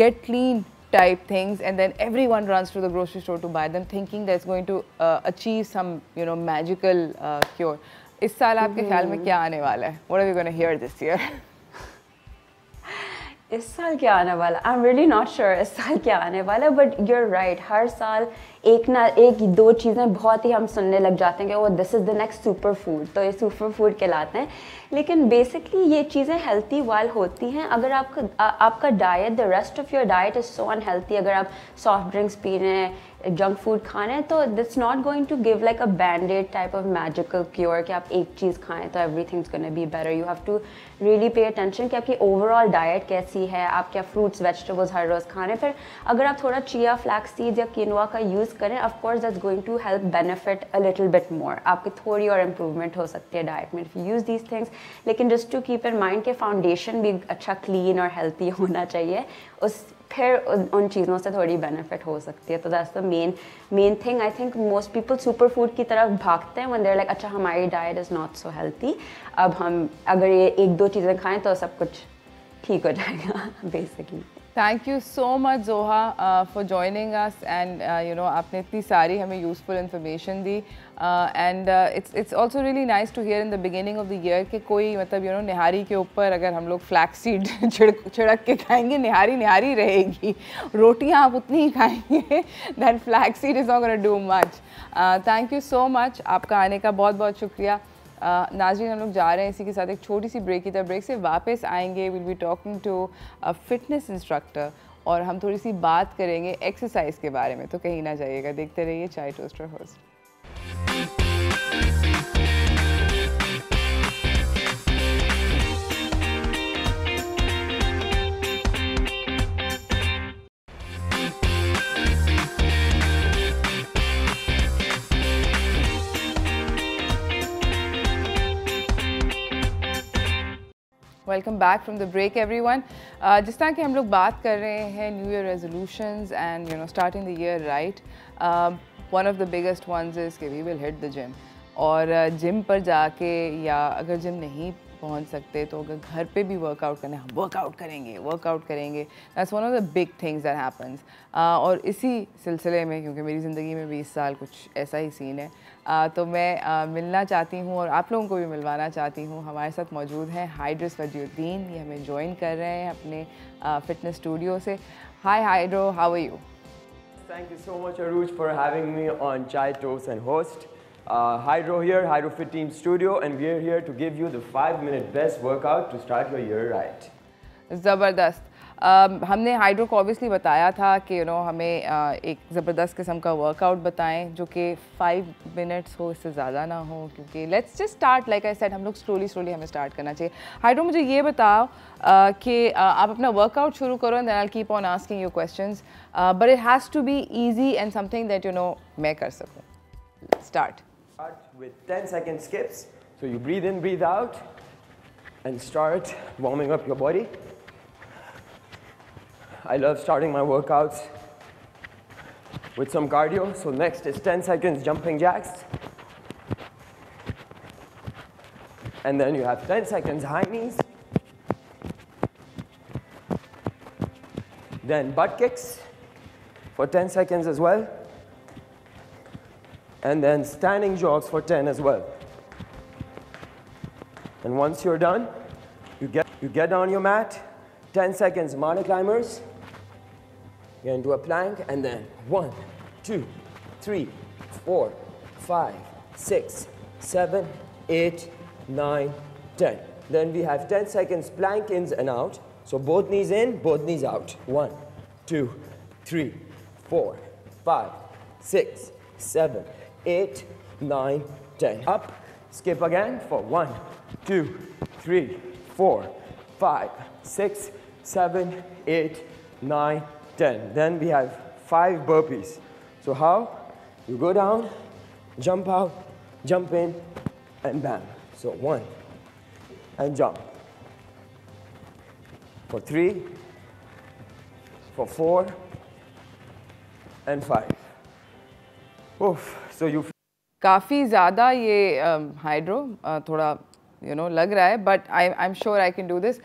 get clean type things, and then everyone runs to the grocery store to buy them, thinking that's going to achieve some you know magical cure. इस साल आपके ख्याल में क्या आने वाला है? What are we going to hear this year? इस साल क्या आने वाला? I'm really not sure इस साल क्या आने वाला, but you're right. हर साल एक ना एक दो चीज़ें बहुत ही हम सुनने लग जाते हैं कि वो this is the next super food, तो ये सुपर फूड कहलाते हैं. लेकिन बेसिकली ये चीज़ें हेल्थी वाल होती हैं अगर आपका diet, the rest of your diet is so unhealthy. अगर आप सॉफ्ट ड्रिंक्स पी रहे हैं, जंक फूड खाना है, तो that's not going to give like a band aid type of magical cure कि आप एक चीज़ खाएं तो everything's gonna be better. You have to really pay attention कि आपकी ओवरऑल डाइट कैसी है, आप क्या फ्रूट्स वेजिटेबल्स हर रोज़ खा रहे हैं. फिर अगर आप थोड़ा चिया, फ्लैक्स सीड्स या किनवा का यूज़ करें, of course that's going to help benefit a little bit more. आपकी थोड़ी और इम्प्रूवमेंट हो सकती है डाइट में if you use these things. लेकिन just to keep in mind के फाउंडेशन भी अच्छा क्लीन और हेल्थी होना चाहिए, उस फिर उन चीज़ों से थोड़ी बेनिफिट हो सकती है. तो that's the main thing. I think most people super food की तरफ भागते हैं व्हेन दे आर लाइक अच्छा हमारी diet is not so healthy, अब हम अगर ये एक दो चीज़ें खाएं तो सब कुछ ठीक हो जाएगा basically. Thank you so much Zoha for joining us, and you know आपने इतनी सारी हमें useful information the, and it's also really nice to hear in the beginning of the year कि कोई मतलब you know निहारी के ऊपर अगर हम लोग flax seed छिड़क के खाएंगे, निहारी रहेगी, रोटियाँ आप उतनी ही खाएंगे, then flax seed is not going to do much. Thank you so much, आपका आने का बहुत बहुत शुक्रिया. नाज़रीन हम लोग जा रहे हैं इसी के साथ एक छोटी सी ब्रेक की तरफ. ब्रेक से वापस आएंगे, will be talking to a fitness instructor और हम थोड़ी सी बात करेंगे एक्सरसाइज के बारे में. तो कहीं ना जाइएगा, देखते रहिए चाय toaster host. Welcome back from the break everyone. जिस तरह कि हम लोग बात कर रहे हैं new year resolutions and you know starting the year right, one of the biggest ones is कि we will hit the gym. और जिम पर जाके या अगर जिम नहीं पहुंच सकते तो अगर घर पे भी वर्कआउट करना है, हम वर्कआउट करेंगे. That's one of the big things that happens. और इसी सिलसिले में क्योंकि मेरी ज़िंदगी में भी इस साल कुछ ऐसा ही सीन है, तो मैं मिलना चाहती हूँ और आप लोगों को भी मिलवाना चाहती हूँ. हमारे साथ मौजूद हैं हाइड्रस वजीउद्दीन, ये हमें ज्वाइन कर रहे हैं अपने फिटनेस स्टूडियो से. हाय हाइड्रो, how are you? Thank you so much Aruj for having me on Chai Toast and Host. Hydro here, Hydro Fit Team Studio, and we are here to give you the 5-minute best workout to start your year right. ज़बरदस्त. हमने हाइड्रो को ऑब्वियसली बताया था कि हमें एक ज़बरदस्त किस्म का वर्कआउट बताएं जो कि 5 मिनट्स हो, इससे ज़्यादा ना हो, क्योंकि let's just start like I said, हम लोग स्लोली हमें स्टार्ट करना चाहिए। हाइड्रो मुझे ये बताओ कि आप अपना वर्कआउट शुरू करो and then I will keep on asking you questions, but it has to be easy and something that मैं कर सकूँ। Start with 10 second skips. So you breathe in, breathe out, and start warming up your body. I love starting my workouts with some cardio. So next is 10 seconds jumping jacks. And then you have 10 seconds high knees. Then butt kicks for 10 seconds as well. And then standing jogs for 10 as well. And once you're done, you get on your mat, 10 seconds mountain climbers. You're into a plank, and then 1, 2, 3, 4, 5, 6, 7, 8, 9, 10. Then we have 10 seconds plank ins and out. So both knees in, both knees out. 1, 2, 3, 4, 5, 6, 7, 8, 9, 10. Up, skip again for 1, 2, 3, 4, 5, 6, 7, 8, 9, 10. Then we have 5 burpees. So how? You go down, jump out, jump in, and bam. So 1, and jump. For 3, for 4, and 5. Oof. So you काफ़ी ज़्यादा ये हाइड्रो थोड़ा लग रहा है, but I am sure I can do this.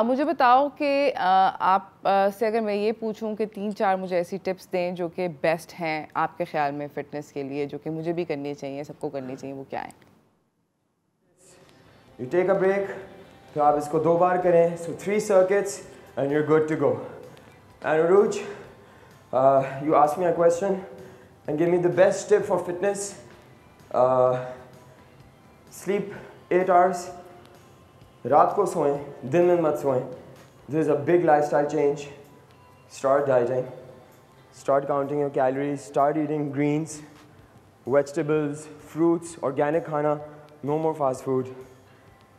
मुझे बताओ कि आप से अगर मैं ये पूछूं कि 3-4 मुझे ऐसी टिप्स दें जो कि बेस्ट हैं आपके ख्याल में फ़िटनेस के लिए, जो कि मुझे भी करनी चाहिए, सबको करनी चाहिए, वो क्या है? You take a break, तो आप इसको 2 बार करें, so 3 circuits and you're good to go. And Aruj, you asked me a question and give me the best tip for fitness. Sleep 8 hours. रात को सोएं, दिन में मत सोएं. This is a big lifestyle change. Start dieting. Start counting your calories. Start eating greens, vegetables, fruits, organic khana, no more fast food.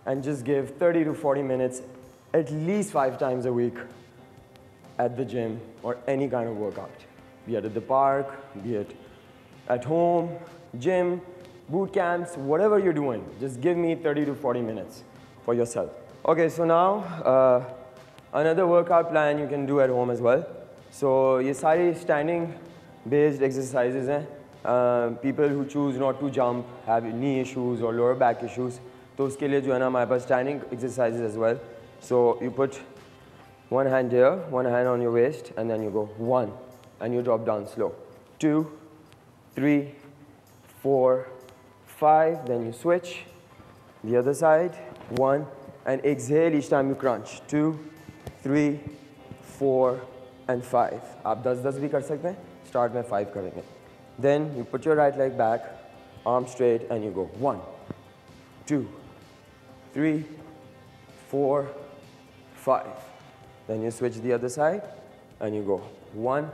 And just give 30 to 40 minutes at least 5 times a week at the gym or any kind of workout. Be it at the park, be it at home, gym, boot camps, whatever you're doing, just give me 30 to 40 minutes for yourself. Okay, so now another workout plan you can do at home as well. So ये सारी standing based exercises हैं. People who choose not to jump, have knee issues or lower back issues, तो उसके लिए जो है ना हमारे पास standing exercises as well. So you put one hand here, one hand on your waist, and then you go 1, and you drop down slow. 2, 3, 4, 5, then you switch. The other side, 1, and exhale each time you crunch. 2, 3, 4, and 5. आप 10-10 भी कर सकते हैं. Start में 5 करेंगे. Then you put your right leg back, arm straight, and you go 1, 2, 3, 4, 5. Then you switch the other side, and you go 1,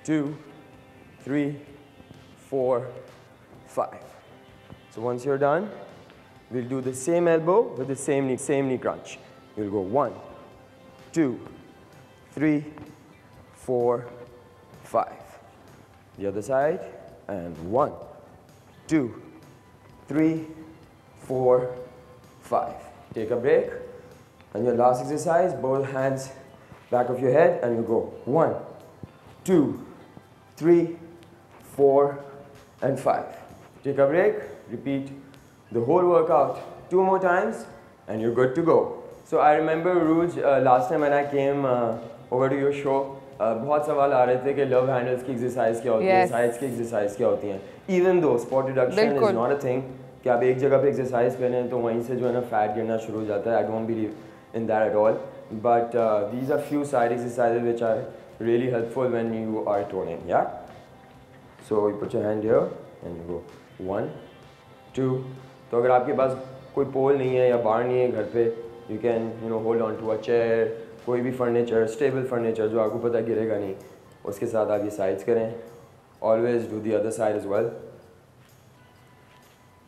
2, 3, 4, 5. So once you're done, we'll do the same elbow with the same knee crunch. You'll go 1, 2, 3, 4, 5. The other side, and 1, 2, 3, 4, 5. Take a break, and your last exercise, both hands back of your head, and you go 1, 2, 3, 4, and 5. Take a break, repeat the whole workout 2 more times, and you're good to go. So I remember, Ruj, last time when I came over to your show, बहुत सवाल आ रहे थे कि love handles की exercise क्या होती है, sides की exercise क्या होती हैं. Even though spot reduction is not a thing, कि आप एक जगह पे exercise करें तो वहीं से जो है ना fat गिरना शुरू हो जाता है. I don't believe in that at all. But these are few side exercises which are really helpful when you are toning. Yeah. So you put your hand here and you go 1, 2. तो अगर आपके पास कोई पोल नहीं है या बार नहीं है घर पे, you can hold on to a chair, कोई भी फर्नीचर, स्टेबल फर्नीचर जो आपको पता गिरेगा नहीं, उसके साथ आप ये साइड्स करें. Always do the other side as well.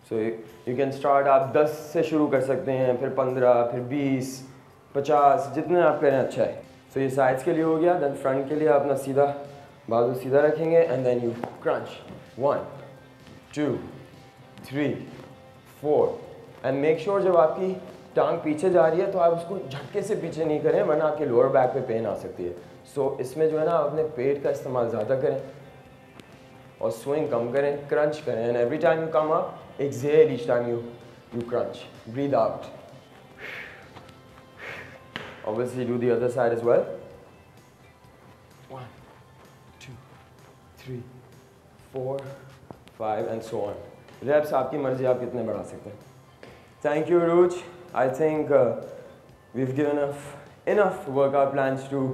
So you can start, आप 10 से शुरू कर सकते हैं, फिर 15, फिर 20, 50, जितने आप करें अच्छा है. सो ये साइड्स के लिए हो गया. देन फ्रंट के लिए अपना सीधा बाजू सीधा रखेंगे and then you crunch. 1 2 3 4 and make sure जब आपकी टांग पीछे जा रही है तो आप उसको झटके से पीछे नहीं करें, वरना आपके लोअर बैक पे पेन आ सकती है. सो इसमें जो है ना, अपने पेट का इस्तेमाल ज़्यादा करें और स्विंग कम करें, क्रंच करें. And every time you come up, exhale each time you crunch. Breathe out. Obviously do the other side as well. 1 2 3 4 5 and so on. Reps आपकी मर्जी, आप कितने बढ़ा सकते हैं. Thank you, Ruj. I think we've given enough workout plans to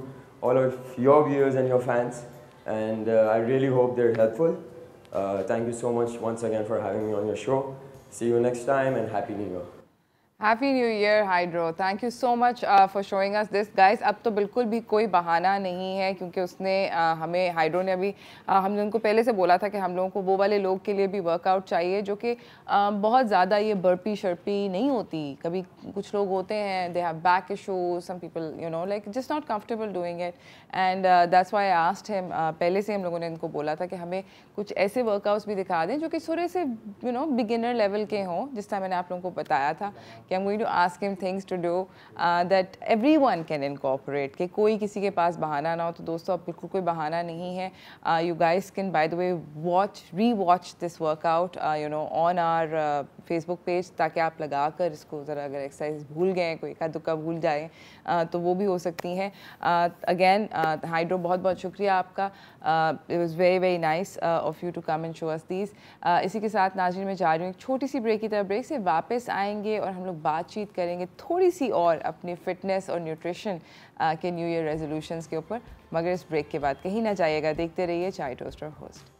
all of your viewers and your fans, and I really hope they're helpful. Thank you so much once again for having me on your show. See you next time and Happy New Year. Happy New Year, Hydro. Thank you so much for showing us this. Guys, अब तो बिल्कुल भी कोई बहाना नहीं है, क्योंकि उसने हमें, हाइड्रो ने अभी हम लोगों को पहले से बोला था कि हम लोगों को वो वाले लोग के लिए भी वर्कआउट चाहिए जो कि बहुत ज़्यादा ये बर्पी शर्पी नहीं होती. कभी कुछ लोग होते हैं, they have back issues, some people you know like just not comfortable doing it, and that's why I asked him. पहले से हम लोगों ने इनको बोला था कि हमें कुछ ऐसे वर्कआउट्स भी दिखा दें जो कि थोड़े से यू नो बिगिनर लेवल के हों. जिस टाइम मैंने आप लोगों को बताया था कि I'm going to ask him things to do that everyone can incorporate, कि कोई किसी के पास बहाना ना हो. तो दोस्तों, अब बिल्कुल कोई बहाना नहीं है. You guys can, by the way, re-watch this workout you know on our Facebook page, ताकि आप लगा कर इसको ज़रा, अगर एक्सरसाइज भूल गए, कोई का दुक्का भूल जाए तो वो भी हो सकती हैं. अगेन हाइड्रो, बहुत बहुत शुक्रिया आपका. It was very very nice of you to come and show us these. इसी के साथ नाज़रीन, मैं जा रही हूँ एक छोटी सी ब्रेक की तरफ. ब्रेक से वापस आएंगे और हम लोग बातचीत करेंगे थोड़ी सी और अपनी फिटनेस और न्यूट्रिशन के न्यू ईयर रेजोल्यूशंस के ऊपर. मगर इस ब्रेक के बाद कहीं ना जाइएगा, देखते रहिए चाय toaster host.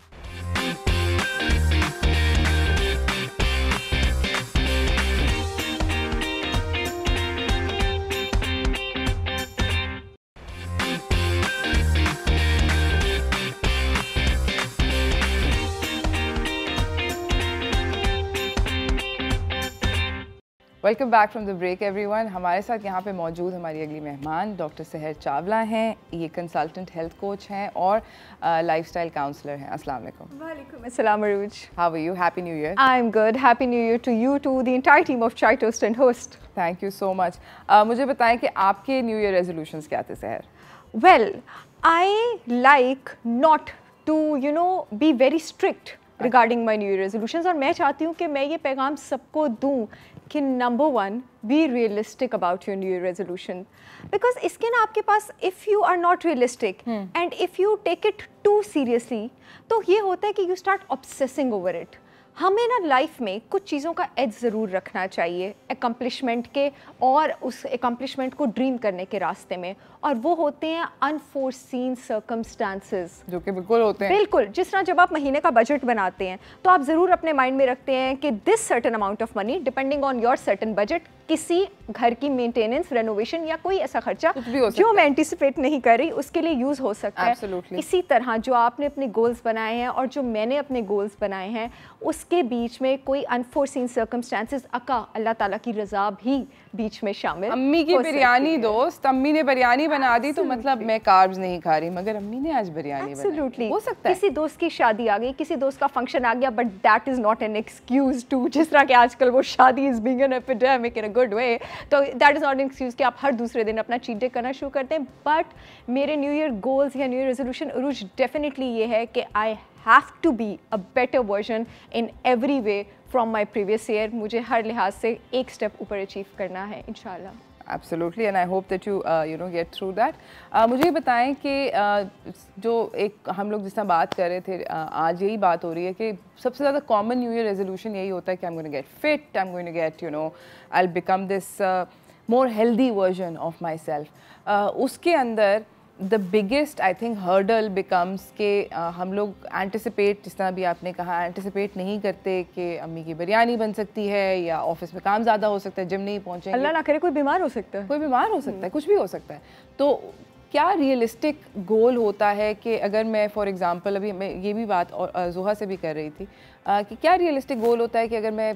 Welcome back from the break everyone. हमारे साथ यहाँ पे मौजूद हमारी अगली मेहमान डॉक्टर सहर चावला हैं. ये कंसल्टेंट हेल्थ कोच हैं और लाइफस्टाइल काउंसलर हैं. अस्सलाम वालेकुम. वालेकुम अस्सलाम Arooj. How are you? Happy new year. I am good. Happy new year to you, to the entire team of Chai toast and host. Thank you so much. मुझे बताएं कि आपके न्यू ईयर रेजोल्यूशंस क्या थे Sahar? Well, I like not to you know be very strict regarding my new year resolutions, और मैं चाहती हूँ कि मैं ये पैगाम सबको दूँ कि number 1, be realistic about your new year resolution. Because इसके ना आपके पास, if you are not realistic and if you take it too seriously, तो ये होता है कि you start obsessing over it. हमें ना लाइफ में कुछ चीज़ों का एज ज़रूर रखना चाहिए एकम्प्लिशमेंट के, और उस एकम्प्लिशमेंट को ड्रीम करने के रास्ते में, और वो होते हैं अनफोर्सीन सर्कमस्टांसेस, जो कि बिल्कुल होते हैं. बिल्कुल. जिस तरह जब आप महीने का बजट बनाते हैं तो आप ज़रूर अपने माइंड में रखते हैं कि this certain amount of money depending on your certain budget, किसी घर की मेंटेनेंस, रेनोवेशन या कोई ऐसा खर्चा जो मैं एंटिसिपेट नहीं कर रही उसके लिए यूज़ हो सकता है. इसी तरह जो आपने अपने गोल्स बनाए हैं और जो मैंने अपने गोल्स बनाए हैं, उसके बीच में कोई अनफोर्सीन सर्कमस्टांसेस, अल्लाह ताला की रज़ा भी बीच में शामिल. अम्मी की बिरयानी, दोस्त, अम्मी ने बिरयानी बना दी तो मतलब मैं कार्ब्स नहीं खा रही, मगर अम्मी ने आज बिरयानी बनाई. हो सकता है किसी दोस्त की शादी आ गई, किसी दोस्त का फंक्शन आ गया, but that is not an excuse to, जिस तरह के आजकल वो शादी is being an epidemic in a good way, तो that is not an excuse कि आप हर दूसरे दिन अपना चीट डे करना शुरू करते हैं. बट मेरे न्यू ईयर गोल्स या new year resolution Arooj definitely ये है कि I have to be a better version in every way from my previous year. मुझे हर लिहाज से एक स्टेप ऊपर अचीव करना है इंशाल्लाह. Absolutely, and I hope that you you know get through that. मुझे बताएं कि जो एक हम लोग जिस तरह बात कर रहे थे, आज यही बात हो रही है कि सबसे ज़्यादा कॉमन न्यू ईयर रेजोल्यूशन यही होता है कि I'm going to get fit, I'm going to get you know I'll become this more healthy version of myself. उसके अंदर the biggest I think hurdle becomes के हम लोग एंटिसिपेट, जिस तरह भी आपने कहा, एंटिसिपेट नहीं करते कि अम्मी की बिरयानी बन सकती है या ऑफिस में काम ज़्यादा हो सकता है, जिम नहीं पहुँचेंगे, अल्लाह ना करे कोई बीमार हो सकता है, कोई बीमार हो सकता है, कुछ भी हो सकता है। तो क्या रियलिस्टिक गोल होता है कि अगर मैं फॉर एग्ज़ाम्पल, अभी मैं ये भी बात और जोहा से भी कर रही थी कि क्या रियलिस्टिक गोल होता है कि अगर मैं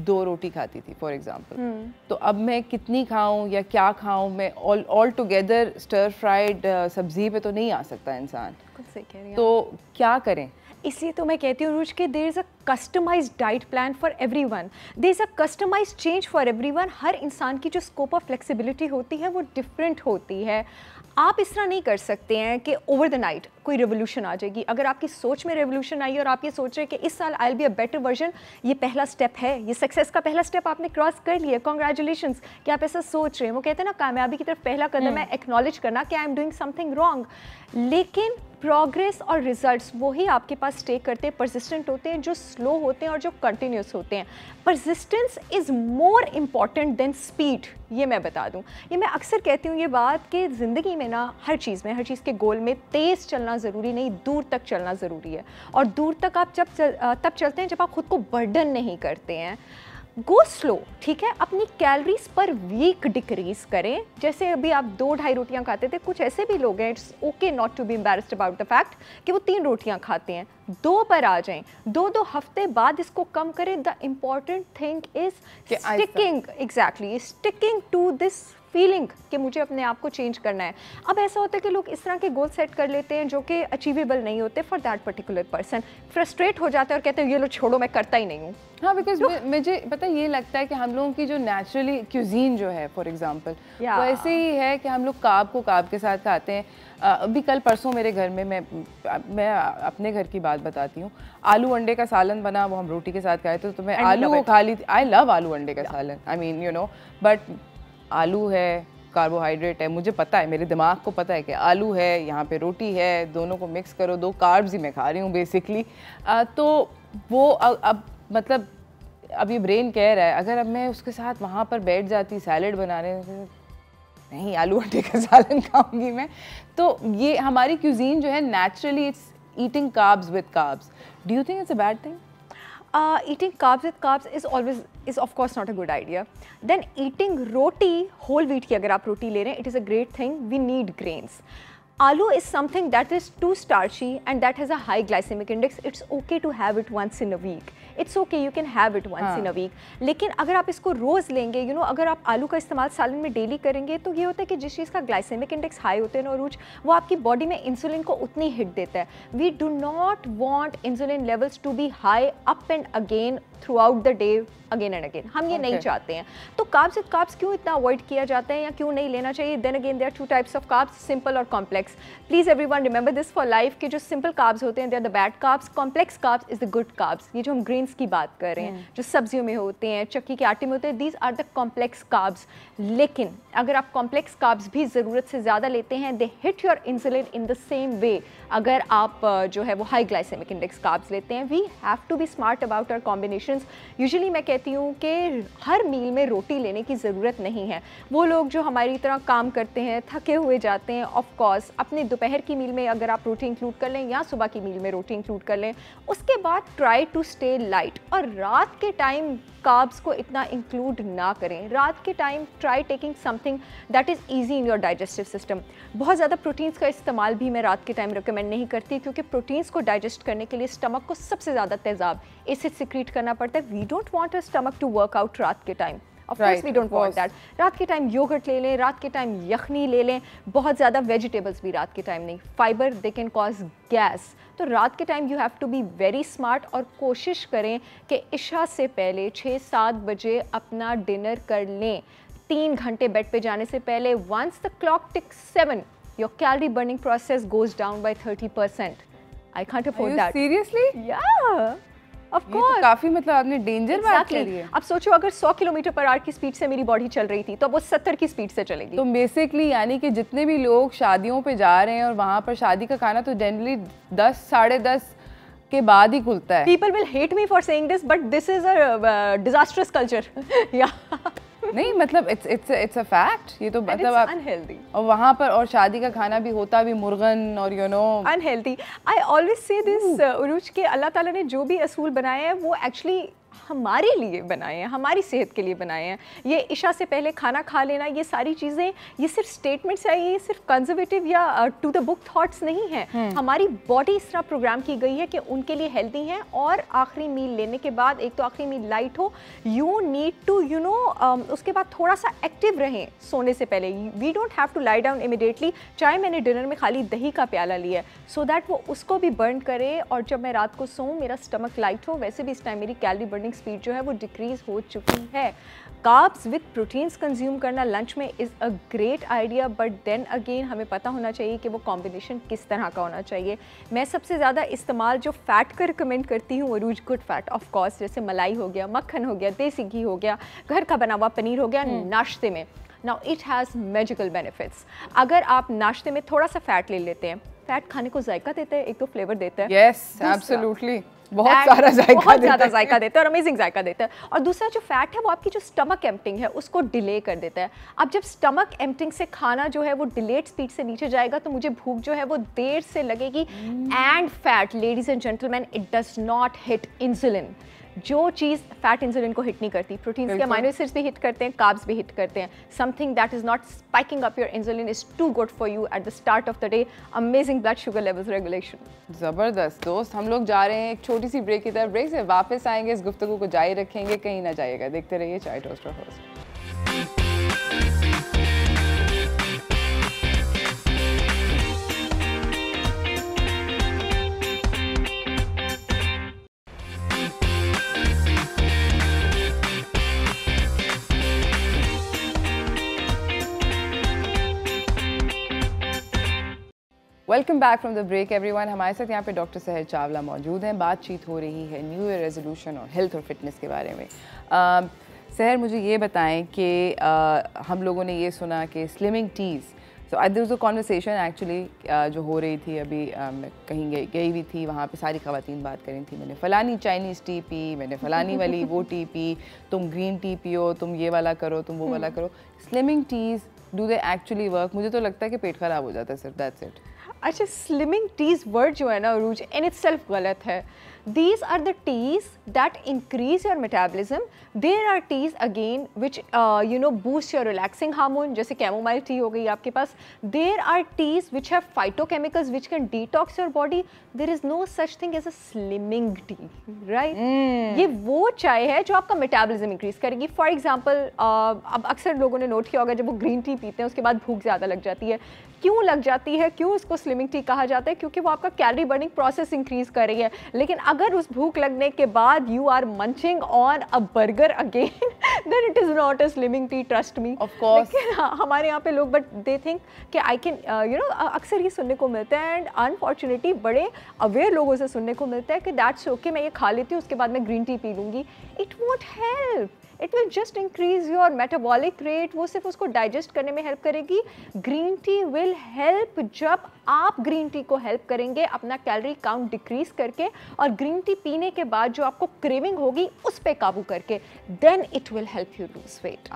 2 रोटी खाती थी फॉर एग्ज़ाम्पल, तो अब मैं कितनी खाऊं या क्या खाऊं, मैं ऑल टुगेदर स्टर फ्राइड सब्जी पे तो नहीं आ सकता इंसान, तो क्या करें? इसलिए तो मैं कहती हूँ रूज के there is a customized diet plan for everyone, there is a customized change for everyone. हर इंसान की जो स्कोप ऑफ फ्लेक्सिबिलिटी होती है वो डिफरेंट होती है। आप इस तरह नहीं कर सकते हैं कि ओवर द नाइट कोई रेवोल्यूशन आ जाएगी। अगर आपकी सोच में रेवोल्यूशन आई और आप ये सोच रहे हैं कि इस साल I will be a better version, ये पहला स्टेप है, ये सक्सेस का पहला स्टेप आपने क्रॉस कर लिया, कॉन्ग्रेचुलेशंस कि आप ऐसा सोच रहे हैं। वो कहते हैं ना, कामयाबी की तरफ पहला कदम है एक्नॉलेज करना कि I am doing something wrong. लेकिन प्रोग्रेस और रिजल्ट्स वही आपके पास स्टे करते हैं, परसिस्टेंट होते हैं, जो स्लो होते हैं और जो कंटिन्यूस होते हैं। Persistence is more important than speed, ये मैं बता दूं। ये मैं अक्सर कहती हूँ ये बात कि ज़िंदगी में ना हर चीज़ के गोल में तेज़ चलना ज़रूरी नहीं, दूर तक चलना ज़रूरी है। और दूर तक आप तब चलते हैं जब आप खुद को बर्डन नहीं करते हैं। गो स्लो, ठीक है, अपनी कैलोरीज पर वीक डिक्रीज करें। जैसे अभी आप 2-2.5 रोटियां खाते थे, कुछ ऐसे भी लोग हैं, it's okay not to be embarrassed about the fact कि वो 3 रोटियां खाते हैं, 2 पर आ जाएं, 2-2 हफ्ते बाद इसको कम करें। The important thing is sticking to this feeling कि मुझे अपने आप को चेंज करना है। अब ऐसा होता है कि लोग इस तरह के गोल सेट कर लेते हैं जो कि अचीवेबल नहीं होते for that particular person, frustrate हो जाते हैं और कहते हैं ये लो छोड़ो, मैं करता ही नहीं हूँ। हाँ, बिकॉज मुझे पता है, ये लगता है कि हम लोगों की जो नेचुरली क्यूजीन जो है फॉर एग्जांपल वो ऐसे ही है कि हम लोग कार्ब को कार्ब के साथ खाते हैं। अभी कल परसों मेरे घर में, मैं अपने घर की बात बताती हूँ, आलू अंडे का सालन बना, वो हम रोटी के साथ खाए थे, तो मैं आलू को खा ली थी। आई लव आलू अंडे का सालन, I mean you know, but आलू है, कार्बोहाइड्रेट है, मुझे पता है, मेरे दिमाग को पता है कि आलू है, यहाँ पे रोटी है, दोनों को मिक्स करो, 2 कार्ब्स ही मैं खा रही हूँ बेसिकली। तो वो अब मतलब अब ये ब्रेन कह रहा है, अगर अब मैं उसके साथ वहाँ पर बैठ जाती सैलेड बनाने, नहीं आलू अंडे का सालन खाऊंगी मैं। तो ये हमारी क्यूजीन जो है naturally it's eating carbs with carbs. Do you think it's a bad thing? Eating carbs with carbs is of course not a good idea. Then eating roti, whole wheat की अगर आप रोटी ले रहे हैं, it is a great thing. We need grains. Aloo is something that is too starchy and that has a high glycemic index. It's okay to have it once in a week. It's okay, you can have it once in a week. लेकिन अगर आप इसको रोज़ लेंगे, you know, अगर आप आलू का इस्तेमाल सालन में डेली करेंगे, तो ये होता है कि जिस चीज़ का ग्लाइसेमिक इंडेक्स हाई होते हैं नौरूज, वो आपकी बॉडी में इंसुलिन को उतनी हिट देता है। We do not want insulin levels to be high up and again throughout the day, again and again, हम ये नहीं चाहते हैं। तो कार्ब्स विद कार्ब्स क्यों इतना अवॉइड किया जाता है या क्यों नहीं लेना चाहिए? Then again there are 2 types of carbs, simple और complex. Please everyone remember this for life कि जो सिंपल कार्ब्स होते हैं they are the bad carbs, complex carbs is the good carbs. ये जो हम ग्रेन्स की बात कर रहे हैं, जो सब्जियों में होते हैं, चक्की के आटे में होते हैं, these are the complex carbs. लेकिन अगर आप कॉम्प्लेक्स कार्ब्स भी ज़रूरत से ज़्यादा लेते हैं, they hit your insulin in the same way. अगर आप जो है वो हाई ग्लाइसेमिक इंडेक्स कार्ब्स लेते हैं, we have to be smart about our combinations. Usually मैं कहती हूँ कि हर मील में रोटी लेने की ज़रूरत नहीं है। वो लोग जो हमारी तरह काम करते हैं, थके हुए जाते हैं, ऑफ कोर्स अपने दोपहर की मील में अगर आप रोटी इंक्लूड कर लें या सुबह की मील में रोटी इंक्लूड कर लें, उसके बाद ट्राई टू स्टे लाइट। और रात के टाइम कार्ब्स को इतना इंक्लूड ना करें। रात के time try taking something that is easy in your digestive system. बहुत ज़्यादा प्रोटीन्स का इस्तेमाल भी मैं रात के टाइम रिकमेंड नहीं करती, क्योंकि प्रोटीन्स को डाइजेस्ट करने के लिए स्टमक को सबसे ज़्यादा तेज़ाब एसिड सिक्रीट करना पड़ता है। We don't want a stomach to work out रात के time. Of course we don't want that. रात के टाइम योगर्ट ले लें, रात के टाइम यखनी ले लें, बहुत ज़्यादा वेजिटेबल्स भी रात के टाइम नहीं। Fibre they can cause gas. तो रात के time you have to be very smart और कोशिश करें कि इशा से पहले 6-7 बजे अपना डिनर कर लें। 3 घंटे बेड पे जाने से पहले। once the clock ticks 7, your calorie burning process goes down by 30%. I can't afford that. Seriously? Yeah. Of course. तो काफी मतलब आपने डेंजर बात करी है। अब सोचो अगर 100 किलोमीटर/आवर की स्पीड से मेरी बॉडी चल रही थी, तो वो 70 की स्पीड से चलेगी। तो बेसिकली यानी कि जितने भी लोग शादियों पे जा रहे हैं और वहाँ पर शादी का खाना तो जनरली 10 साढ़े 10 के बाद ही खुलता है। People will hate me for saying this, but this is a disastrous culture. Yeah. नहीं मतलब it's a fact, ये तो And मतलब it's आप unhealthy. और वहाँ पर और शादी का खाना भी होता भी मुर्गन और Unhealthy. I always say this, उरूज के अल्लाह ताला ने जो भी असूल बनाए हैं वो एक्चुअली हमारे लिए बनाए हैं, हमारी सेहत के लिए बनाए हैं। ये इशा से पहले खाना खा लेना, ये सारी चीज़ें, ये सिर्फ स्टेटमेंट्स है, ये सिर्फ कंजर्वेटिव या टू द बुक थॉट्स नहीं हैं। हमारी बॉडी इस तरह प्रोग्राम की गई है कि उनके लिए हेल्दी हैं। और आखिरी मील लेने के बाद, एक तो आखिरी मील लाइट हो, यू नीड टू उसके बाद थोड़ा सा एक्टिव रहें सोने से पहले। We don't have to lie down immediately. चाहे मैंने डिनर में खाली दही का प्याला लिया है, सो दैट वो उसको भी बर्न करे और जब मैं रात को सोऊं मेरा स्टमक लाइट हो। वैसे भी इस टाइम मेरी कैलोरी बर्निंग स्पीड जो है वो डिक्रीज हो चुकी है। कार्ब्स विद प्रोटीन्स कंज्यूम करना लंच में is a great idea, but then again हमें पता होना चाहिए कि वो कॉम्बिनेशन किस तरह का होना चाहिए। मैं सबसे ज़्यादा इस्तेमाल जो फ़ैट का रिकमेंड करती हूँ, अरूज गुड फैट ऑफ कोर्स, जैसे मलाई हो गया, मक्खन हो गया, देसी घी हो गया, घर का बना हुआ पनीर हो गया नाश्ते में। Now it has magical benefits. अगर आप नाश्ते में थोड़ा सा फ़ैट ले लेते हैं, फ़ैट खाने को जायका देता है, एक तो फ्लेवर देता है। यस एब्सोल्युटली, बहुत सारा जायका देता है और अमेजिंग जायका देता है। और दूसरा जो फैट है वो आपकी जो स्टमक एम्प्टिंग है उसको डिले कर देता है। अब जब स्टमक एम्प्टिंग से खाना जो है वो डिलेड स्पीड से नीचे जाएगा तो मुझे भूख जो है वो देर से लगेगी। And fat, ladies and gentleman, it does not hit insulin. जो चीज़ फैट इंसुलिन को हिट नहीं करती, प्रोटीन्स के अमाइनो एसिड्स भी हिट करते हैं, कार्ब्स भी हिट करते हैं। Something that is not spiking up your insulin is too good for you at the start of the day. Amazing blood sugar levels regulation. ज़बरदस्त दोस्त, हम लोग जा रहे हैं एक छोटी सी ब्रेक की तरफ। ब्रेक से वापस आएंगे, इस गुफ्तगू को जारी रखेंगे, कहीं ना जाइएगा। देखते रहिए चाय toaster host. Welcome back from the break everyone. हमारे साथ यहाँ पे डॉक्टर सहर चावला मौजूद हैं। बातचीत हो रही है न्यू ईयर रेजोल्यूशन और हेल्थ और फिटनेस के बारे में। सहर, मुझे ये बताएं कि हम लोगों ने ये सुना कि slimming teas, so there was a conversation actually जो हो रही थी अभी, मैं कहीं गई हुई थी, वहाँ पे सारी ख़वातीन बात कर रही थी, मैंने फ़लानी चाइनीज़ टी पी, मैंने फ़लानी वाली वो टी पी, तुम ग्रीन टी पियो, तुम ये वाला करो, तुम वो वाला करो। Slimming teas, do they actually work? मुझे तो लगता है कि पेट ख़राब हो जाता है सिर्फ, दैट्स इट। अच्छा, स्लिमिंग टीज वर्ड जो है ना अरूज, इन इटसेल्फ गलत है। These are the teas that increase your metabolism. There are teas again which boost your relaxing hormone, जैसे chamomile tea हो गई आपके पास. There are teas which have phytochemicals which can detox your body. There is no such thing as a slimming tea, right? ये वो चाय है जो आपका मेटाबॉलिज्म इंक्रीज करेगी. फॉर एग्जाम्पल अब अक्सर लोगों ने नोट किया होगा, जब वो ग्रीन टी पीते हैं उसके बाद भूख ज़्यादा लग जाती है. क्यों लग जाती है, क्यों इसको स्लिमिंग टी कहा जाता है? क्योंकि वो आपका कैलोरी बर्निंग प्रोसेस इंक्रीज कर रही है. लेकिन अगर उस भूख लगने के बाद you are munching on a burger again, then it is not a slimming tea, trust me. Of course. हमारे यहाँ पे लोग बट दे थिंक कि आई कैन अक्सर ये सुनने को मिलता है, एंड अनफॉर्चुनेटली बड़े अवेयर लोगों से सुनने को मिलता है कि दैट्स ओके, मैं ये खा लेती हूँ उसके बाद मैं ग्रीन टी पी लूँगी. It won't help. It will just increase your metabolic rate. वो सिर्फ उसको डाइजेस्ट करने में हेल्प करेगी. ग्रीन टी विल हेल्प जब आप ग्रीन टी को हेल्प करेंगे अपना कैलोरी काउंट डिक्रीज करके, और ग्रीन टी पीने के बाद जो आपको क्रेविंग होगी उस पर काबू करके, then it will help you lose weight.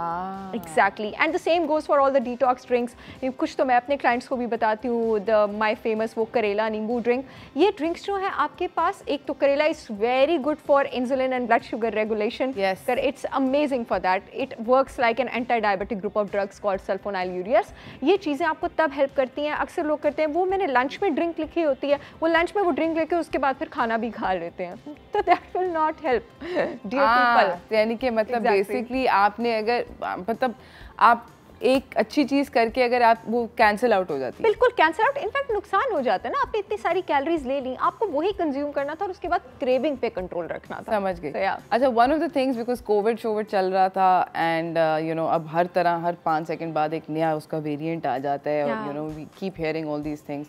Exactly. And the same goes for all the detox drinks. कुछ तो मैं अपने क्लाइंट्स को भी बताती हूँ. द माई फेमस वो करेला नींबू ड्रिंक. ये ड्रिंक्स जो है आपके पास, एक तो करेला is very good for insulin and blood sugar regulation. It's amazing for that. It works like an anti-diabetic group of drugs called sulfonylureas. ये चीज़ें आपको तब हेल्प करती हैं. अक्सर लोग करते हैं वो मैंने लंच में ड्रिंक लिखी होती है, वो लंच में वो ड्रिंक लेके उसके बाद फिर खाना भी खा लेते हैं, तो that will not help dear people. यानी कि मतलब बेसिकली आपने अगर मतलब आप एक अच्छी चीज़ करके अगर आप वो कैंसिल आउट हो जाती है. बिल्कुल कैंसिल आउट. इनफैक्ट नुकसान हो जाता है ना. आपने इतनी सारी कैलोरीज ले ली, आपको वही कंज्यूम करना था और उसके बाद क्रेविंग पे कंट्रोल रखना था. समझ गई. अच्छा, one of the things, because covid शोविड चल रहा था एंड अब हर तरह हर 5 सेकंड बाद एक नया उसका वेरिएंट आ जाता है, और we keep hearing all these things.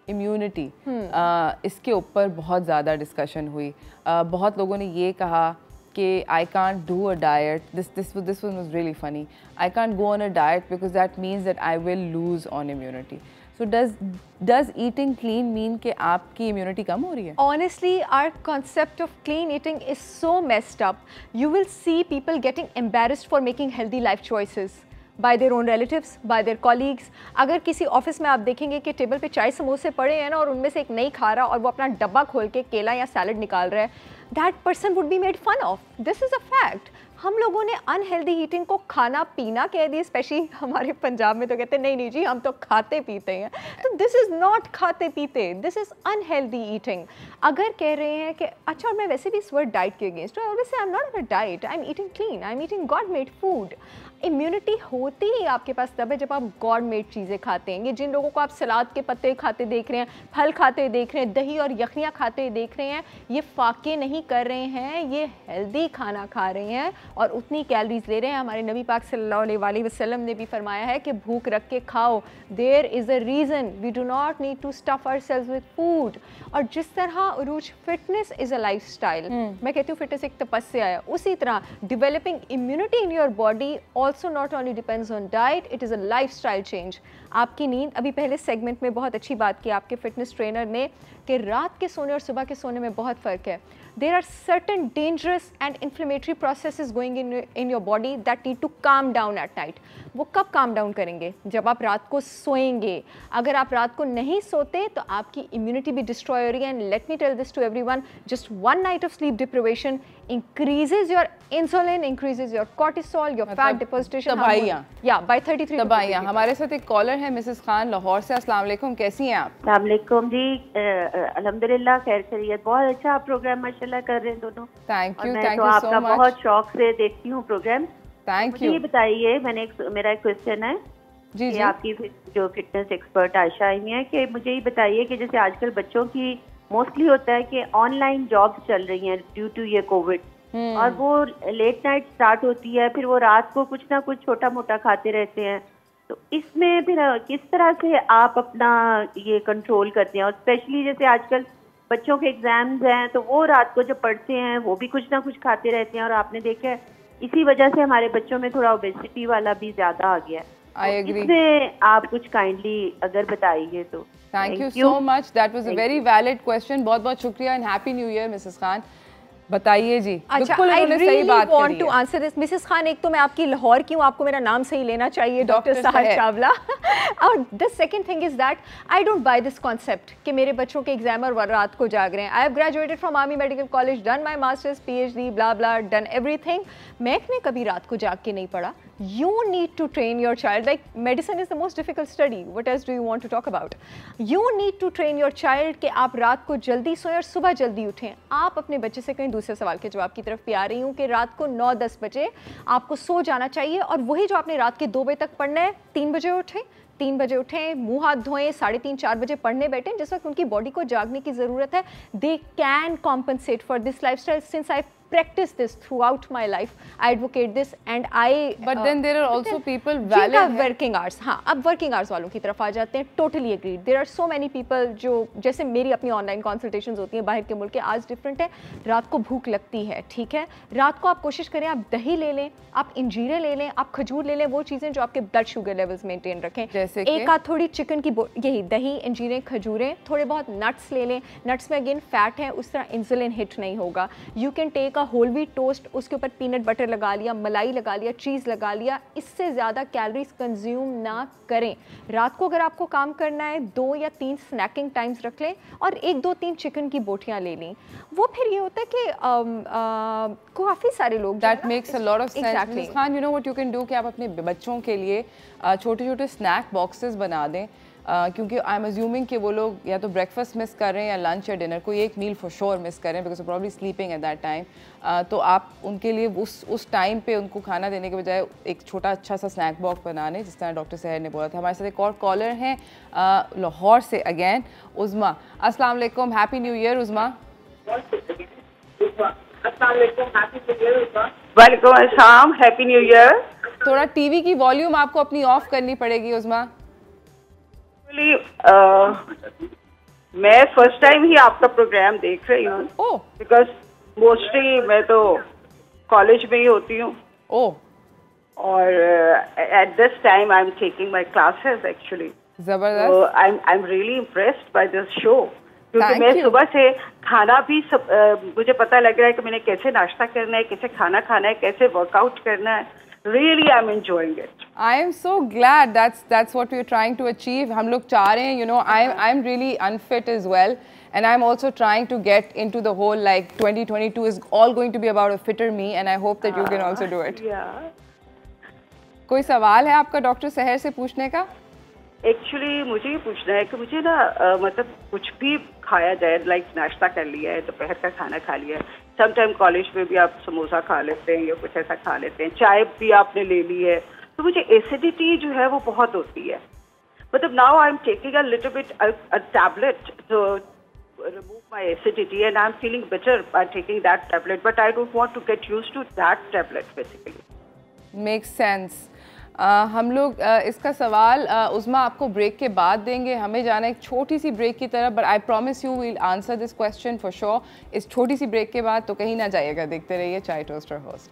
Immunity, इसके ऊपर बहुत ज़्यादा डिस्कशन हुई. बहुत लोगों ने ये कहा कि I can't do a diet. This one was really funny. I can't go on a diet because that means that I will lose on immunity. So does eating clean mean कि आपकी immunity कम हो रही है? Honestly, our concept of clean eating is so messed up. You will see people getting embarrassed for making healthy life choices by their own relatives, by their colleagues. अगर किसी ऑफिस में आप देखेंगे कि टेबल पे चाय समोसे पड़े हैं ना और उनमें से एक नहीं खा रहा और वो अपना डब्बा खोल के केला या सैलड निकाल रहा है, that person would be made fun of. This is a fact. हम लोगों ने अनहेल्दी ईटिंग को खाना पीना कह दिया, स्पेशली हमारे पंजाब में तो कहते हैं नहीं जी हम तो खाते पीते हैं, तो दिस इज़ नॉट खाते पीते, दिस इज़ अनहेल्दी ईटिंग। अगर कह रहे हैं कि अच्छा और मैं वैसे भी इस वर्ड डाइट के अगेंस्ट हूँ, obviously I am not on a diet, I am eating clean, I am eating God made food. Immunity होती ही आपके पास तब है जब आप गॉड मेड चीज़ें खाते हैं। ये जिन लोगों को आप सलाद के पत्ते खाते देख रहे हैं, फल खाते देख रहे हैं, दही और यखनियाँ खाते देख रहे हैं, ये फाके नहीं कर रहे हैं, ये हेल्दी खाना खा रहे हैं और उतनी कैलोरीज ले रहे हैं। हमारे नबी पाक सल्लल्लाहु अलैहि वसल्लम ने भी फरमाया है कि भूख रख के खाओ, there is a reason, we do not need to stuff ourselves with food. और जिस तरह Urooj fitness is a life style, मैं कहती हूँ फिटनेस एक तपस्या है, उसी तरह developing immunity in your body also not only depends on diet, it is a lifestyle change. आपकी नींद, अभी पहले सेगमेंट में बहुत अच्छी बात की आपके फिटनेस ट्रेनर ने कि रात के सोने और सुबह के सोने में बहुत फ़र्क है। There are certain dangerous and inflammatory processes going in your body that need to calm down at night. वो कब calm down करेंगे? जब आप रात को सोएंगे। अगर आप रात को नहीं सोते तो आपकी immunity भी destroy हो रही है। And let me tell this to everyone, just one night of sleep deprivation increases your insulin, increases your cortisol, your fat deposition. तबाहियाँ। Yeah, by 33%. तबाहियाँ। हमारे साथ एक कॉलर है मिसेस खान लाहौर से। अस्सलाम वालेकुम, कैसी हैं आप? अस्सलाम वालेकुम जी, अल्हम्दुलिल्लाह खैर खैरियत, बहुत अच्छा आप प्रोग्राम माशाल्लाह कर रहे हैं दोनों। थैंक यू मैं so तो आपका much. बहुत शौक से देखती हूँ प्रोग्राम। थैंक मुझे यू। ये बताइए, मेरा एक क्वेश्चन है जी कि जी। आपकी जो फिटनेस एक्सपर्ट आयशा आई हैं, कि मुझे ये बताइए कि जैसे आजकल बच्चों की मोस्टली होता है कि ऑनलाइन जॉब्स चल रही हैं ड्यू टू ये कोविड, और वो लेट नाइट स्टार्ट होती है, फिर वो रात को कुछ ना कुछ छोटा मोटा खाते रहते हैं, तो इसमें फिर किस तरह से आप अपना ये कंट्रोल करते हैं? और स्पेशली जैसे आजकल बच्चों के एग्जाम्स हैं तो वो रात को जब पढ़ते हैं वो भी कुछ ना कुछ खाते रहते हैं, और आपने देखा है इसी वजह से हमारे बच्चों में थोड़ा ओबेसिटी वाला भी ज्यादा आ गया है। I agree. इसमें आप कुछ काइंडली अगर बताइए तो। Thank you so much, that was a very valid question. बहुत बहुत शुक्रिया and happy new year Mrs Khan. बताइए जी। अच्छा, बिल्कुल आई इन्होंने सही बात वांट करी टू है। Answer this Mrs Khan. एक तो मैं आपकी लाहौर की हूँ, आपको मेरा नाम सही लेना चाहिए, डॉक्टर साहब चावला। और the second thing is that I don't by this concept कि मेरे बच्चों के एग्जाम और रात को जाग रहे हैं। I have graduated from army medical college, done my masters, PhD, blah blah, done everything. मैंने कभी रात को जाग के नहीं पढ़ा। You need to train your child. Like medicine is the most difficult study. What else do you want to talk about? You need to train your child कि आप रात को जल्दी सोएं और सुबह जल्दी उठें। आप अपने बच्चे से कहीं दूसरे सवाल के जवाब की तरफ भी आ रही हूँ कि रात को 9-10 बजे आपको सो जाना चाहिए, और वही जो आपने रात के 2 बजे तक पढ़ना है, 3 बजे उठें, 3 बजे उठें, मुंह हाथ धोएं, 3:30-4 बजे पढ़ने बैठें, जिस वक्त उनकी बॉडी को जागने की ज़रूरत है। They can compensate for this lifestyle since I practice this throughout my life. I advocate this and I But then there are also people valid जिनका working hours, हाँ, अब working hours वालों की तरफ आ जाते हैं। Totally agreed. There are so many people जो जैसे मेरी अपनी ऑनलाइन कंसल्टेशंस होती हैं बाहर के मुल्क के, आज डिफरेंट है। रात को भूख लगती है, ठीक है, रात को आप कोशिश करें आप दही ले लें, आप इंजीरे ले लें, आप खजूर ले लें, वो चीज़ें जो आपके ब्लड शुगर लेवल्स मेंटेन रखें। जैसे एक आध थोड़ी चिकन की यही दही, इंजीरें, खजूरें, थोड़े बहुत नट्स ले लें। नट्स में अगेन फैट है, उस तरह इंसुलिन हिट नहीं होगा। You can take a whole wheat toast, उसके ऊपर पीनट बटर लगा लिया, मलाई लगा लिया, चीज़ लगा लिया। इससे ज़्यादा कैलोरीज कंज्यूम ना करें। रात को अगर आपको काम करना है 2 या 3 स्नैकिंग टाइम्स रख लें और 1-2-3 चिकन की बोटियाँ ले लें। वो फिर ये होता है कि काफ़ी सारे लोग that makes a lot of sense. Mrs Khan, you know what you can do कि आप अपने बच्चों के लिए छोटे छोटे स्नैक बॉक्सेस बना दें, क्योंकि आई एम अज्यूमिंग कि वो लोग या तो ब्रेकफास्ट मिस कर रहे हैं या लंच या डिनर, कोई एक मील फॉर श्योर मिस कर रहे हैं because probably sleeping at that time. तो आप उनके लिए उस टाइम पे उनको खाना देने के बजाय एक छोटा अच्छा सा स्नैक बॉक्स बना लें, जिस तरह डॉक्टर सहर ने बोला था। हमारे साथ एक और कॉलर हैं लाहौर से अगेन, उज़मा। अस्सलाम वालेकुम, हैप्पी न्यू ईयर उज़मा। वालेकुम अस्सलाम, हैप्पी न्यू ईयर। थोड़ा टीवी की वॉल्यूम आपको अपनी ऑफ करनी पड़ेगी उज़मा। मैं फर्स्ट टाइम ही आपका प्रोग्राम देख रही हूँ, बिकॉज मोस्टली मैं तो कॉलेज में ही होती हूँ, और at this time I am taking my classes actually. जबरदस्त। I am really impressed by this show, क्योंकि मैं सुबह से खाना भी मुझे पता लग रहा है कि मैंने कैसे नाश्ता करना है, कैसे खाना खाना है, कैसे वर्कआउट करना है। Really, I'm enjoying it. I am so glad that's what we're trying to achieve. हम लोग चाह रहे हैं, you know, I'm really unfit as well, and I'm also trying to get into the whole like 2022 is all going to be about a fitter me, and I hope that you can also do it. Yeah. कोई सवाल है आपका डॉक्टर सहर से पूछने का? एक्चुअली मुझे ये पूछना है कि मुझे ना मतलब कुछ भी खाया जाए, लाइक नाश्ता कर लिया है, दोपहर का खाना खा लिया है, समटाइम कॉलेज में भी आप समोसा खा लेते हैं या कुछ ऐसा खा लेते हैं, चाय भी आपने ले ली है, तो मुझे एसिडिटी जो है वो बहुत होती है। मतलब now I am taking a little bit a tablet to remove my acidity and I'm feeling better by taking that tablet, but I don't want to get used to that tablet basically. Makes sense. हम लोग इसका सवाल उस्मा आपको ब्रेक के बाद देंगे, हमें जाना है एक छोटी सी ब्रेक की तरफ, but I promise you will answer this question for sure इस छोटी सी ब्रेक के बाद, तो कहीं ना जाइएगा, देखते रहिए चाय toaster host.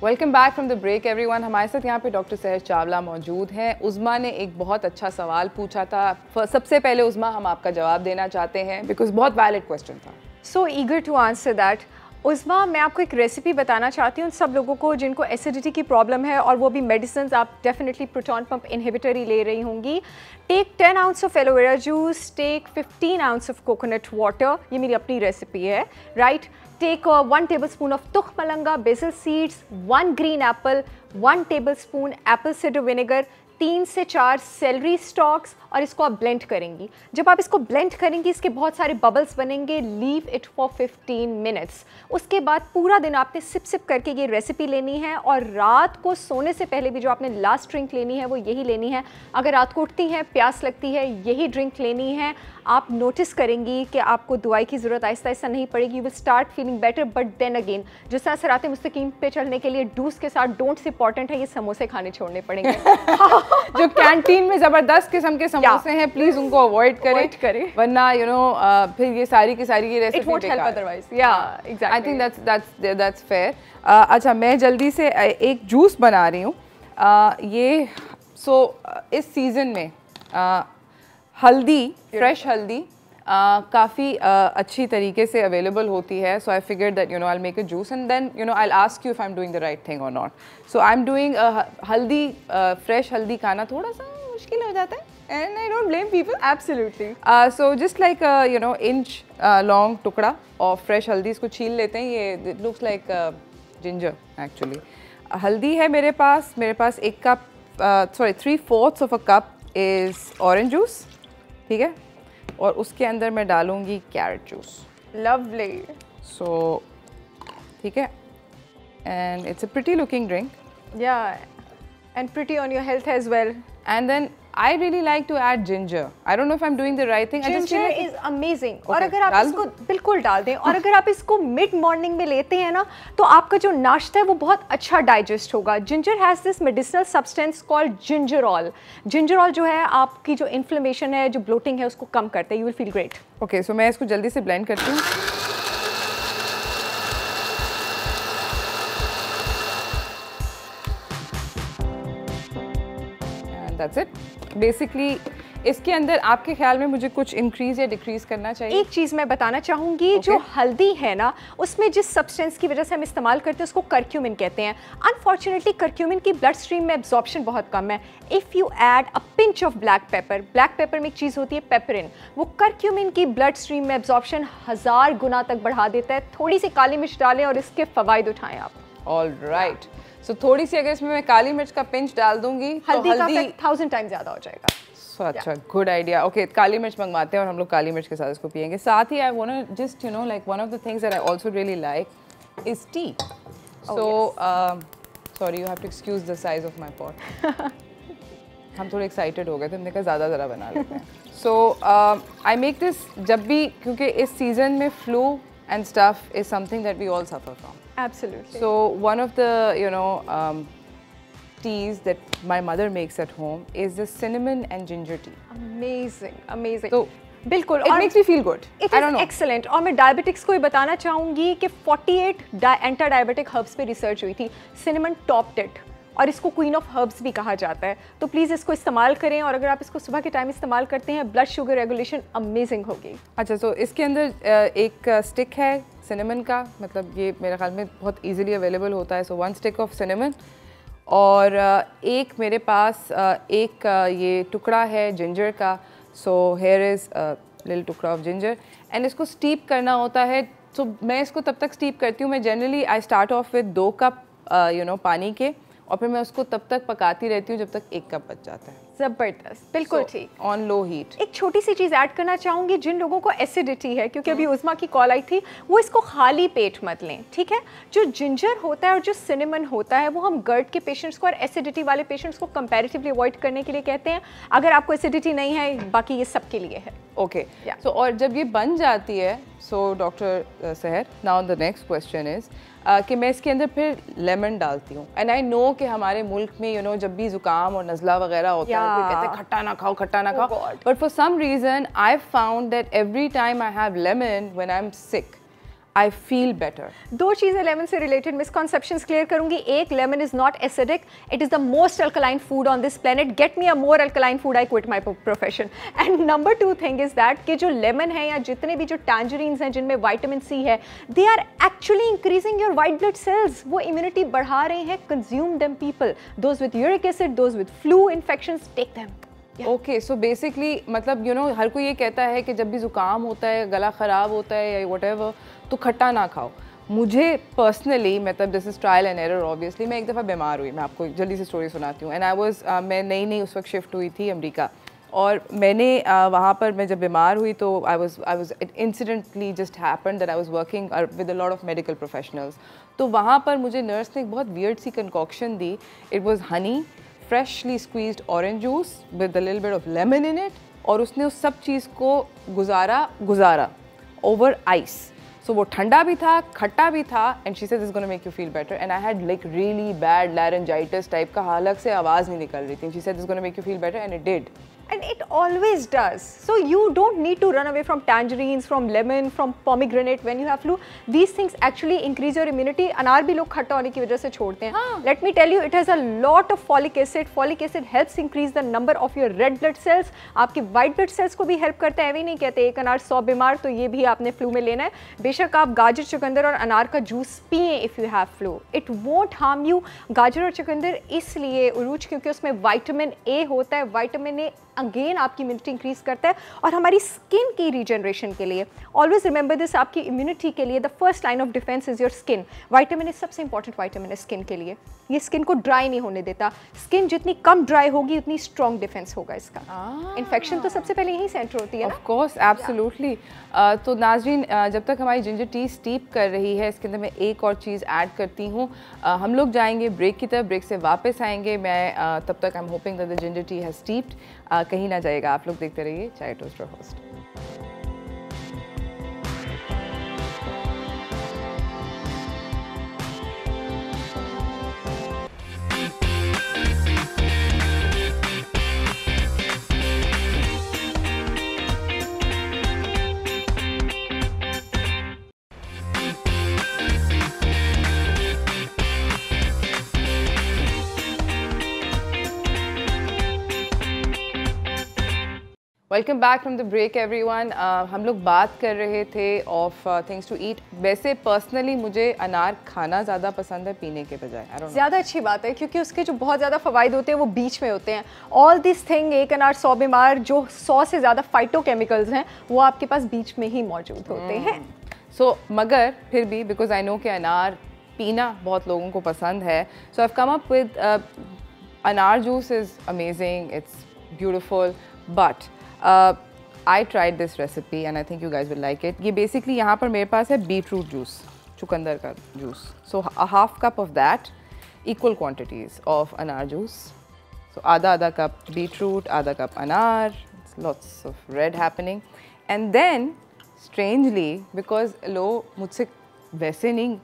Welcome back from the break everyone. हमारे साथ यहाँ पे डॉक्टर सहर चावला मौजूद हैं। उज़मा ने एक बहुत अच्छा सवाल पूछा था, सबसे पहले उज़मा हम आपका जवाब देना चाहते हैं बिकॉज बहुत वैलिड क्वेश्चन था। So eager to answer that. Uzma, मैं आपको एक रेसिपी बताना चाहती हूँ सब लोगों को जिनको एसिडिटी की प्रॉब्लम है और वो भी मेडिसिन आप डेफिनेटली प्रोटॉन पंप इनहिबिटर ही ले रही होंगी। Take 10 ounce of aloe vera juice, take 15 ounce of coconut water, ये मेरी अपनी रेसिपी है, right. Take 1 tablespoon of tukh malanga, basil seeds, 1 green apple, 1 tablespoon apple cider vinegar, 3 से 4 celery stalks, और इसको आप ब्लेंड करेंगी। जब आप इसको ब्लेंड करेंगी इसके बहुत सारे बबल्स बनेंगे। Leave it for 15 minutes. उसके बाद पूरा दिन आपने सिप सिप करके ये रेसिपी लेनी है, और रात को सोने से पहले भी जो आपने लास्ट ड्रिंक लेनी है वो यही लेनी है। अगर रात को उठती हैं, प्यास लगती है, यही ड्रिंक लेनी है। आप नोटिस करेंगी कि आपको दवाई की ज़रूरत आहिस्ता आहिस्ता नहीं पड़ेगी। You will start feeling better, but then again जिस तरह से रातें मुस्तकीम पे चलने के लिए डूस के साथ डोंट्स इंपॉर्टेंट है, ये समोसे खाने छोड़ने पड़ेंगे। जो कैंटीन में ज़बरदस्त किस्म के समोसे हैं, प्लीज़ उनको अवॉइड करें, वरना यू नो फिर ये सारी की सारी ये recipe won't help otherwise. Yeah, exactly. I think that's fair. अच्छा, मैं जल्दी से एक जूस बना रही हूँ। ये इस सीज़न में हल्दी, फ्रेश हल्दी काफ़ी अच्छी तरीके से अवेलेबल होती है। So I figure that you know I make a juice and then you know I ask you if I am doing the right thing और not. So I am doing haldi, fresh haldi खाना थोड़ा सा मुश्किल हो जाता है, and I don't blame people. Absolutely. So just like you know inch long टुकड़ा और fresh हल्दी, इसको छील लेते हैं। ये it looks like ginger actually. हल्दी है मेरे पास 1 cup, sorry 3/4 of a cup is orange juice, ठीक है, और उसके अंदर मैं डालूंगी carrot juice. Lovely. So ठीक है, and it's a pretty looking drink. Yeah, and pretty on your health as well. And then I really like to add ginger. I don't know if I'm doing the right thing. Ginger is amazing. Okay, और अगर आप इसको बिल्कुल डाल दें, और अगर आप इसको मिड मॉर्निंग में लेते हैं ना, तो आपका जो नाश्ता है वो बहुत अच्छा डाइजेस्ट होगा। Ginger has this medicinal substance called gingerol. Gingerol जो है आपकी जो इन्फ्लेमेशन है, जो ब्लोटिंग है, उसको कम करता है। You will feel great. Okay, so मैं इसको जल्दी से ब्लेंड करती हूँ। And that's it. बेसिकली इसके अंदर आपके ख्याल में मुझे कुछ इंक्रीज या डिक्रीज करना चाहिए? एक चीज़ मैं बताना चाहूँगी, जो हल्दी है ना, उसमें जिस सब्सटेंस की वजह से हम इस्तेमाल करते हैं उसको करक्यूमिन कहते हैं। अनफॉर्चुनेटली करक्यूमिन की ब्लड स्ट्रीम में एब्जॉर्प्शन बहुत कम है। If you add a pinch of black pepper में एक चीज़ होती है पेपरिन, वो करक्यूमिन की ब्लड स्ट्रीम में एब्जॉर्प्शन 1000 गुना तक बढ़ा देता है। थोड़ी सी काली मिर्च डालें और इसके फ़वाइद उठाएँ आप। ऑल राइट, सो थोड़ी सी अगर इसमें मैं काली मिर्च का पिंच डाल दूंगी हल्दी का 1000 टाइम ज़्यादा हो जाएगा। अच्छा, गुड आइडिया। ओके, काली मिर्च मंगवाते हैं और हम लोग काली मिर्च के साथ इसको पियेंगे। साथ ही I want to just you know like one of the things that I also really like is tea. So sorry, you have to excuse the size of my pot. हम थोड़े एक्साइटेड हो गए थे, हमने कहा ज़्यादा बना लेते हैं। सो आई मेक दिस जब भी, क्योंकि इस सीज़न में flu and stuff is something that we all suffer from. Absolutely. So one of the, you know, teas that my mother makes at home is the cinnamon and ginger tea. Amazing, amazing. So बिल्कुल, it makes me feel good. It is excellent. और मैं डायबिटिक्स को ही बताना चाहूँगी कि 48 एंटी डायबिटिक हर्ब्स पे रिसर्च हुई थी, सिनेमन टॉप्ड इट, और इसको क्वीन ऑफ हर्ब्स भी कहा जाता है। तो प्लीज़ इसको इस्तेमाल करें, और अगर आप इसको सुबह के टाइम इस्तेमाल करते हैं, ब्लड शुगर रेगुलेशन अमेजिंग होगी। अच्छा, तो इसके अंदर एक स्टिक है सिनेमन का, मतलब ये मेरे ख्याल में बहुत इजीली अवेलेबल होता है। सो 1 स्टिक ऑफ सिनेमन, और एक मेरे पास एक ये टुकड़ा है जिंजर का। सो हेयर इज़ लिटिल टुकड़ा ऑफ जिंजर, एंड इसको स्टीप करना होता है। तो मैं इसको तब तक स्टीप करती हूँ, मैं generally I start of with 2 cup पानी के, और फिर मैं उसको तब तक पकाती रहती हूँ जब तक 1 कप बच जाता है। ज़बरदस्त, बिल्कुल ठीक। On low heat. एक छोटी सी चीज़ ऐड करना चाहूँगी, जिन लोगों को एसिडिटी है, क्योंकि अभी उज़मा की कॉल आई थी, वो इसको खाली पेट मत लें, ठीक है। जो जिंजर होता है और जो सिनेमन होता है, वो हम गर्ट के पेशेंट्स को और एसिडिटी वाले पेशेंट्स को कंपैरेटिवली अवॉइड करने के लिए कहते हैं। अगर आपको एसिडिटी नहीं है, बाकी ये सब के लिए है। ओके, सो और जब ये बन जाती है, सो डॉक्टर सहर, now the next question is कि मैं इसके अंदर फिर लेमन डालती हूँ। एंड आई नो कि हमारे मुल्क में यू नो जब भी ज़ुकाम और नज़ला वगैरह होता है, कोई कहते हैं खट्टा ना खाओ, खट्टा ना खाओ, but for some reason I found that every time I have lemon when I am sick, I feel better. 2 चीज़ें लेमन से रिलेटेड मिसकॉन्सेप्शंस क्लियर करूंगी। एक, lemon is not acidic, it is the most alkaline food on this planet. Get me a more alkaline food, I quit my profession. And number 2 thing is that कि जो लेमन है या जितने भी जो टैंजरीन्स हैं जिनमें विटामिन सी है, they are actually increasing your white blood cells. वो इम्यूनिटी बढ़ा रहे हैं। Consume them people, those with uric acid, those with flu infections, take them. Okay, so basically मतलब यू नो हर कोई ये कहता है कि जब भी ज़ुकाम होता है, गला ख़राब होता है या व्हाटएवर, तो खट्टा ना खाओ। मुझे पर्सनली, मतलब this is trial and error obviously, मैं एक दफ़ा बीमार हुई, मैं आपको जल्दी से स्टोरी सुनाती हूँ। एंड आई वाज मैं नई उस वक्त शिफ्ट हुई थी अमेरिका, और मैंने वहाँ पर मैं जब बीमार हुई तो I was incidentally just happened that I was working with a lot of medical professionals. तो वहाँ पर मुझे नर्स ने एक बहुत वियर्ड सी कंकॉक्शन दी। It was honey, freshly squeezed orange juice with a little bit of lemon in it, और उसने उस सब चीज़ को गुजारा over ice. So वो ठंडा भी था, खट्टा भी था, and she said this is going to make you feel better. And I had like really bad laryngitis type का, हालत से आवाज़ नहीं निकल रही थी. She said this is going to make you feel better, and it did. And it always does. So you don't need to run away from tangerines, from lemon, from pomegranate when you have flu. These things actually increase your immunity. अनार भी लोग खट्टा होने की वजह से छोड़ते हैं. Let me tell you, it has a lot of folic acid. Folic acid helps increase the number of your red blood cells. आपके white blood cells को भी help करता है. ऐसे नहीं कहते एक अनार 100 बीमार तो ये भी आपने फ्लू में लेना है. बेशक आप गाजर, चुकंदर और अनार का जूस पिएं if you have flu. It won't harm you. गाजर और चुकंदर इसलिए उरूज क्योंकि उसमें विटामिन ए होता है. विटामिन ए अगेन आपकी इम्यूनिटी इंक्रीज करता है और हमारी स्किन की रीजनरेशन के लिए. ऑलवेज रिमेंबर दिस, आपकी इम्यूनिटी के लिए the first line of defence is your skin. Vitamin A सबसे इंपॉर्टेंट विटामिन है स्किन के लिए. ये स्किन को ड्राई नहीं होने देता. स्किन जितनी कम ड्राई होगी उतनी स्ट्रॉन्ग डिफेंस होगा इसका. इन्फेक्शन तो सबसे पहले यही सेंटर होती है ना. Of course, absolutely. तो नाज़रीन, जब तक हमारी जिंजर टी स्टीप कर रही है, इसके अंदर मैं एक और चीज़ ऐड करती हूँ. हम लोग जाएंगे ब्रेक की तरफ, ब्रेक से वापस आएंगे. मैं तब तक I am hoping that the ginger tea has steeped. कहीं ना जाएगा, आप लोग देखते रहिए चाय toaster host. Welcome back from the break everyone. हम लोग बात कर रहे थे ऑफ थिंग्स टू ईट. वैसे पर्सनली मुझे अनार खाना ज़्यादा पसंद है पीने के बजाय. ज़्यादा अच्छी बात है क्योंकि उसके जो बहुत ज़्यादा फ़वाइद होते हैं वो बीच में होते हैं. ऑल दिस थिंग, एक अनार 100 बीमार, जो 100 से ज़्यादा फाइटोकेमिकल्स हैं वो आपके पास बीच में ही मौजूद होते हैं. सो मगर फिर भी बिकॉज आई नो कि अनार पीना बहुत लोगों को पसंद है, so I have come up with anar juice. Is amazing, it's beautiful, but I tried this recipe and I think you guys will like it. ये basically यहाँ पर मेरे पास है beetroot juice, चुकंदर का juice. So a half cup of that, equal quantities of anar juice. So आधा cup beetroot, आधा cup anar, lots of red happening. And then strangely because लो मुझसे वैसे नहीं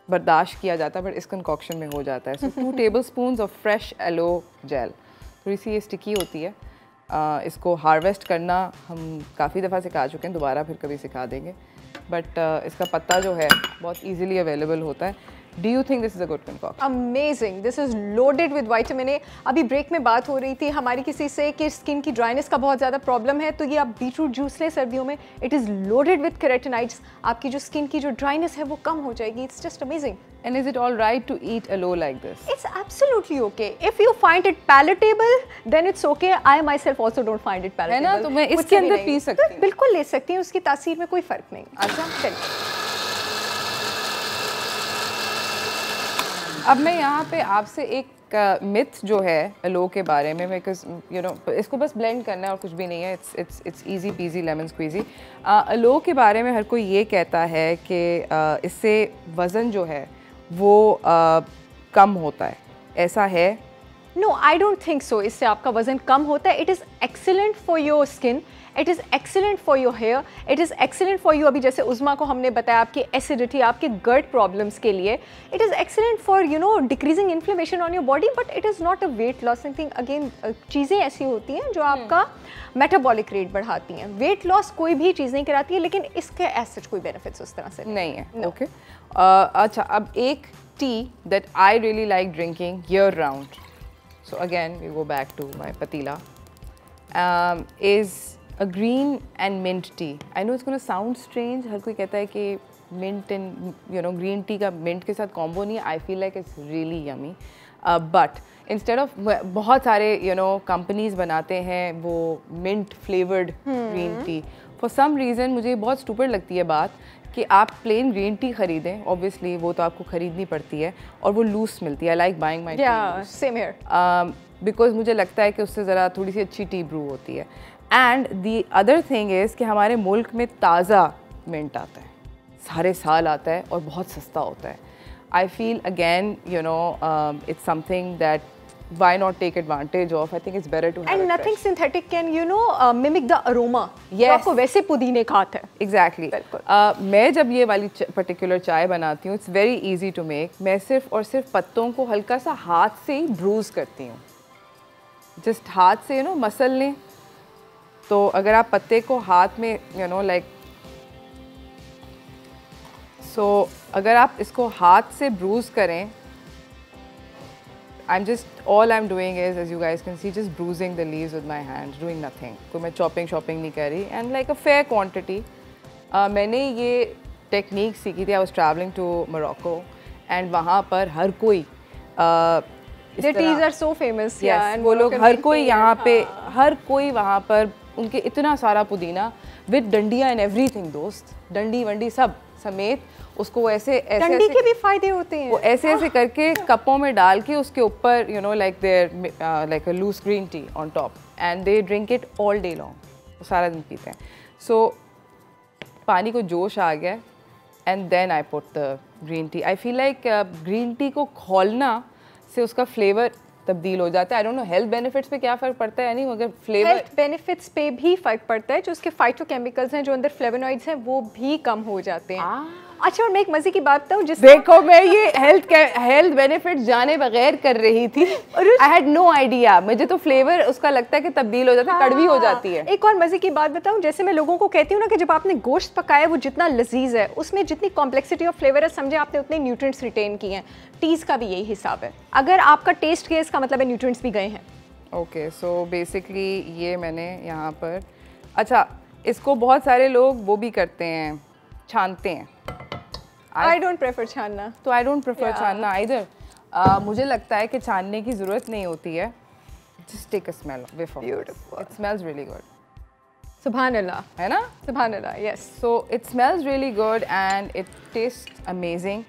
बर्दाश्त किया जाता बट इस कंकॉक्शन में हो जाता है. So 2 tablespoons of fresh aloe gel. थोड़ी सी ये स्टिकी होती है. इसको हार्वेस्ट करना हम काफ़ी दफ़ा सिखा चुके हैं, दोबारा फिर कभी सिखा देंगे. बट इसका पत्ता जो है बहुत ईजिली अवेलेबल होता है. Do you think this is a good concoction? Amazing. This is loaded with vitamin A. अभी ब्रेक में बात हो रही थी हमारी किसी से कि स्किन की ड्राइनेस का बहुत ज़्यादा प्रॉब्लम है, तो ये आप बीटरूट जूस लें सर्दियों में. It is loaded with carotenoids. आपकी जो स्किन की जो ड्राइनेस है वो कम हो जाएगी. It's just amazing. And is it all right to eat aloe like this? It's absolutely okay. If you find it palatable, then it's okay. I myself also don't find it palatable. है ना, तो मैं इसके अंदर पी सकती हूँ. बिल्कुल ले सकती हैं, उसकी तासीर में कोई फ़र्क नहीं. अच्छा, चलिए. अब मैं यहाँ पे आपसे एक मिथ जो है अलो के बारे में, बिकॉज यू नो इसको बस ब्लेंड करना है और कुछ भी नहीं है. It's easy peasy lemon squeezy. Aloe के बारे में हर कोई ये कहता है कि इससे वज़न जो है वो कम होता है. ऐसा है? No, I don't think so. इससे आपका वज़न कम होता है. It is excellent for your skin, it is excellent for your hair, it is excellent for you. अभी जैसे उज़मा को हमने बताया आपकी एसिडिटी, आपके गट प्रॉब्लम्स के लिए. It is excellent for you know decreasing inflammation on your body, but it is not a weight loss thing. Again चीज़ें ऐसी होती हैं जो आपका मेटाबॉलिक रेट बढ़ाती हैं. वेट लॉस कोई भी चीज़ नहीं कराती है, लेकिन इसके ऐसे कोई बेनिफिट्स उस तरह से नहीं है. ओके. अच्छा, अब एक T that I really like drinking year round, so again we go back to my patila, is a green and mint tea. I know it's going to sound strange. हर कोई कहता है कि mint and you know green tea का mint के साथ combo नहीं है. I feel like it's really yummy. But instead of बहुत सारे you know companies बनाते हैं वो mint flavored green tea. For some reason मुझे बहुत stupid लगती है बात कि आप प्लेन ग्रीन टी खरीदें. ऑब्वियसली वो तो आपको ख़रीदनी पड़ती है और वो लूज मिलती है. I like buying my T same here because मुझे लगता है कि उससे ज़रा थोड़ी सी अच्छी टी ब्रू होती है. And the other thing is कि हमारे मुल्क में ताज़ा मिंट आता है, सारे साल आता है और बहुत सस्ता होता है. I feel again you know it's something that why not take advantage of? I think it's better to have and it nothing fresh. synthetic can you know mimic the aroma. Yes. आपको वैसे पुदीने खात है. Exactly. मैं जब ये वाली पर्टिकुलर चाय बनाती हूँ, it's very easy to make. मैं सिर्फ और सिर्फ पत्तों को हल्का सा हाथ से ही ब्रूज करती हूँ. जस्ट हाथ से यू नो मसल लें. तो अगर आप पत्ते को हाथ में यू नो लाइक सो अगर आप इसको हाथ से ब्रूज करें, all I'm doing is, as you guys can see, just bruising the leaves with my hands, doing nothing. कोई मैं chopping नहीं कर रही. And like a fair quantity. मैंने ये टेक्निक सीखी थी. I was traveling to Morocco and वहाँ पर हर कोई The teas are so famous. Yes, yeah, वो लोग हर कोई यहाँ पे हर कोई वहाँ पर उनके इतना सारा पुदीना with डंडिया and everything दोस्त, डंडी वंडी सब समेत उसको वो ऐसे डंडी के भी फायदे होते हैं. वो ऐसे ऐसे करके कपों में डाल के उसके ऊपर you know like there like a loose green tea on top and they drink it all day long. वो सारा दिन पीते हैं. सो पानी को जोश आ गया and then I put the green tea. I feel like green tea को खोलना से उसका फ्लेवर तब्दील हो जाता है. I don't know health benefits पे क्या फ़र्क पड़ता है, नहीं मगर फ्लेवर हेल्थ बेनिफिट्स पे भी फ़र्क पड़ता है. जो उसके फाइटोकेमिकल्स हैं, जो अंदर फ्लेवोनॉइड्स हैं, वो भी कम हो जाते हैं. अच्छा, और मैं एक मजे की बात बताऊं, जिस देखो मैं ये हेल्थ बेनिफिट जाने बगैर कर रही थी. I had no idea. मुझे तो फ्लेवर उसका लगता है कि तब्दील हो जाता है, कड़वी हो जाती है. एक और मजे की बात बताऊं, जैसे मैं लोगों को कहती हूँ ना कि जब आपने गोश्त पकाया वो जितना लजीज है, उसमें जितनी कॉम्प्लेक्सिटी ऑफ फ्लेवर है, समझे आपने उतने न्यूट्रिएंट्स रिटेन किए हैं. टीज का भी यही हिसाब है. अगर आपका टेस्ट गया, इसका मतलब है न्यूट्रिएंट्स भी गए हैं. ओके, सो बेसिकली ये मैंने यहाँ पर, अच्छा इसको बहुत सारे लोग वो भी करते हैं, छानते हैं. I don't prefer छानना. तो I don't prefer छानना either. मुझे लगता है कि छानने की ज़रूरत नहीं होती है. Just take a smell whiff of Beautiful. It smells really good. सुभान अल्लाह. है ना? सुभान अल्लाह. Yes. So it smells really good and it tastes amazing.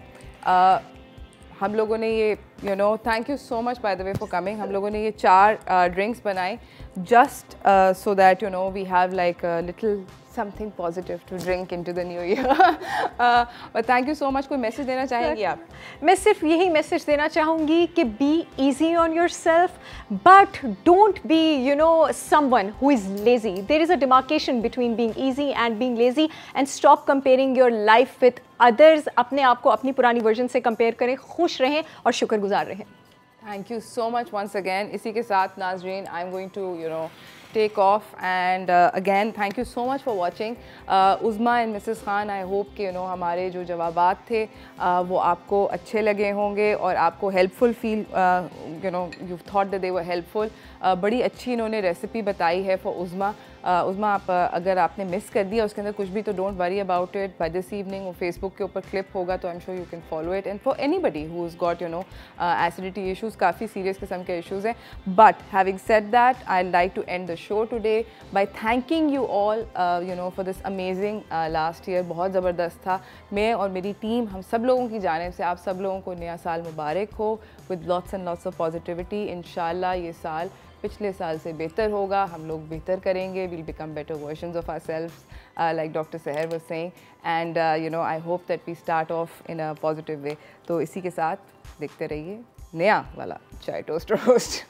हम लोगों ने ये you know thank you so much by the way for coming. हम लोगों ने ये 4 drinks बनाए just so that you know we have like a little something positive to drink into the new year. But thank you so much. कोई मैसेज देना चाहेंगी आप? मैं सिर्फ यही मैसेज देना चाहूँगी कि be easy on yourself, but don't be, you know, someone who is lazy. There is a demarcation between being easy and being lazy, and stop comparing your life with others. अपने आप को अपनी पुरानी वर्जन से कंपेयर करें, खुश रहें और शुक्रगुजार रहें. Thank you so much once again. इसी के साथ नाज़रीन, I'm going to, you know, take off, and again thank you so much for watching. Uzma and Mrs. Khan, I hope कि, you know, हमारे जो जवाबात थे वो आपको अच्छे लगे होंगे और आपको helpful feel, you know, you thought that they were helpful. बड़ी अच्छी इन्होंने रेसिपी बताई है for Uzma. उज़मा, आप अगर आपने मिस कर दिया उसके अंदर कुछ भी तो don't worry about it. By this evening वो फेसबुक के ऊपर क्लिप होगा, तो I am sure you can follow it. And for anybody who is got, you know, acidity issues, काफ़ी सीरियस किस्म के इशूज़ हैं. But having said that, I like to end the show today by thanking you all, you know, for this amazing last year. बहुत ज़बरदस्त था. मैं और मेरी टीम, हम सब लोगों की जानिब से आप सब लोगों को नया साल मुबारक हो, with lots and lots of positivity. इंशाल्लाह ये साल पिछले साल से बेहतर होगा, हम लोग बेहतर करेंगे. We'll become better versions of ourselves, like doctor Sahar was saying. And you know, I hope that we start off in a positive way. तो इसी के साथ देखते रहिए नया वाला चाय टोस्ट रोस्ट.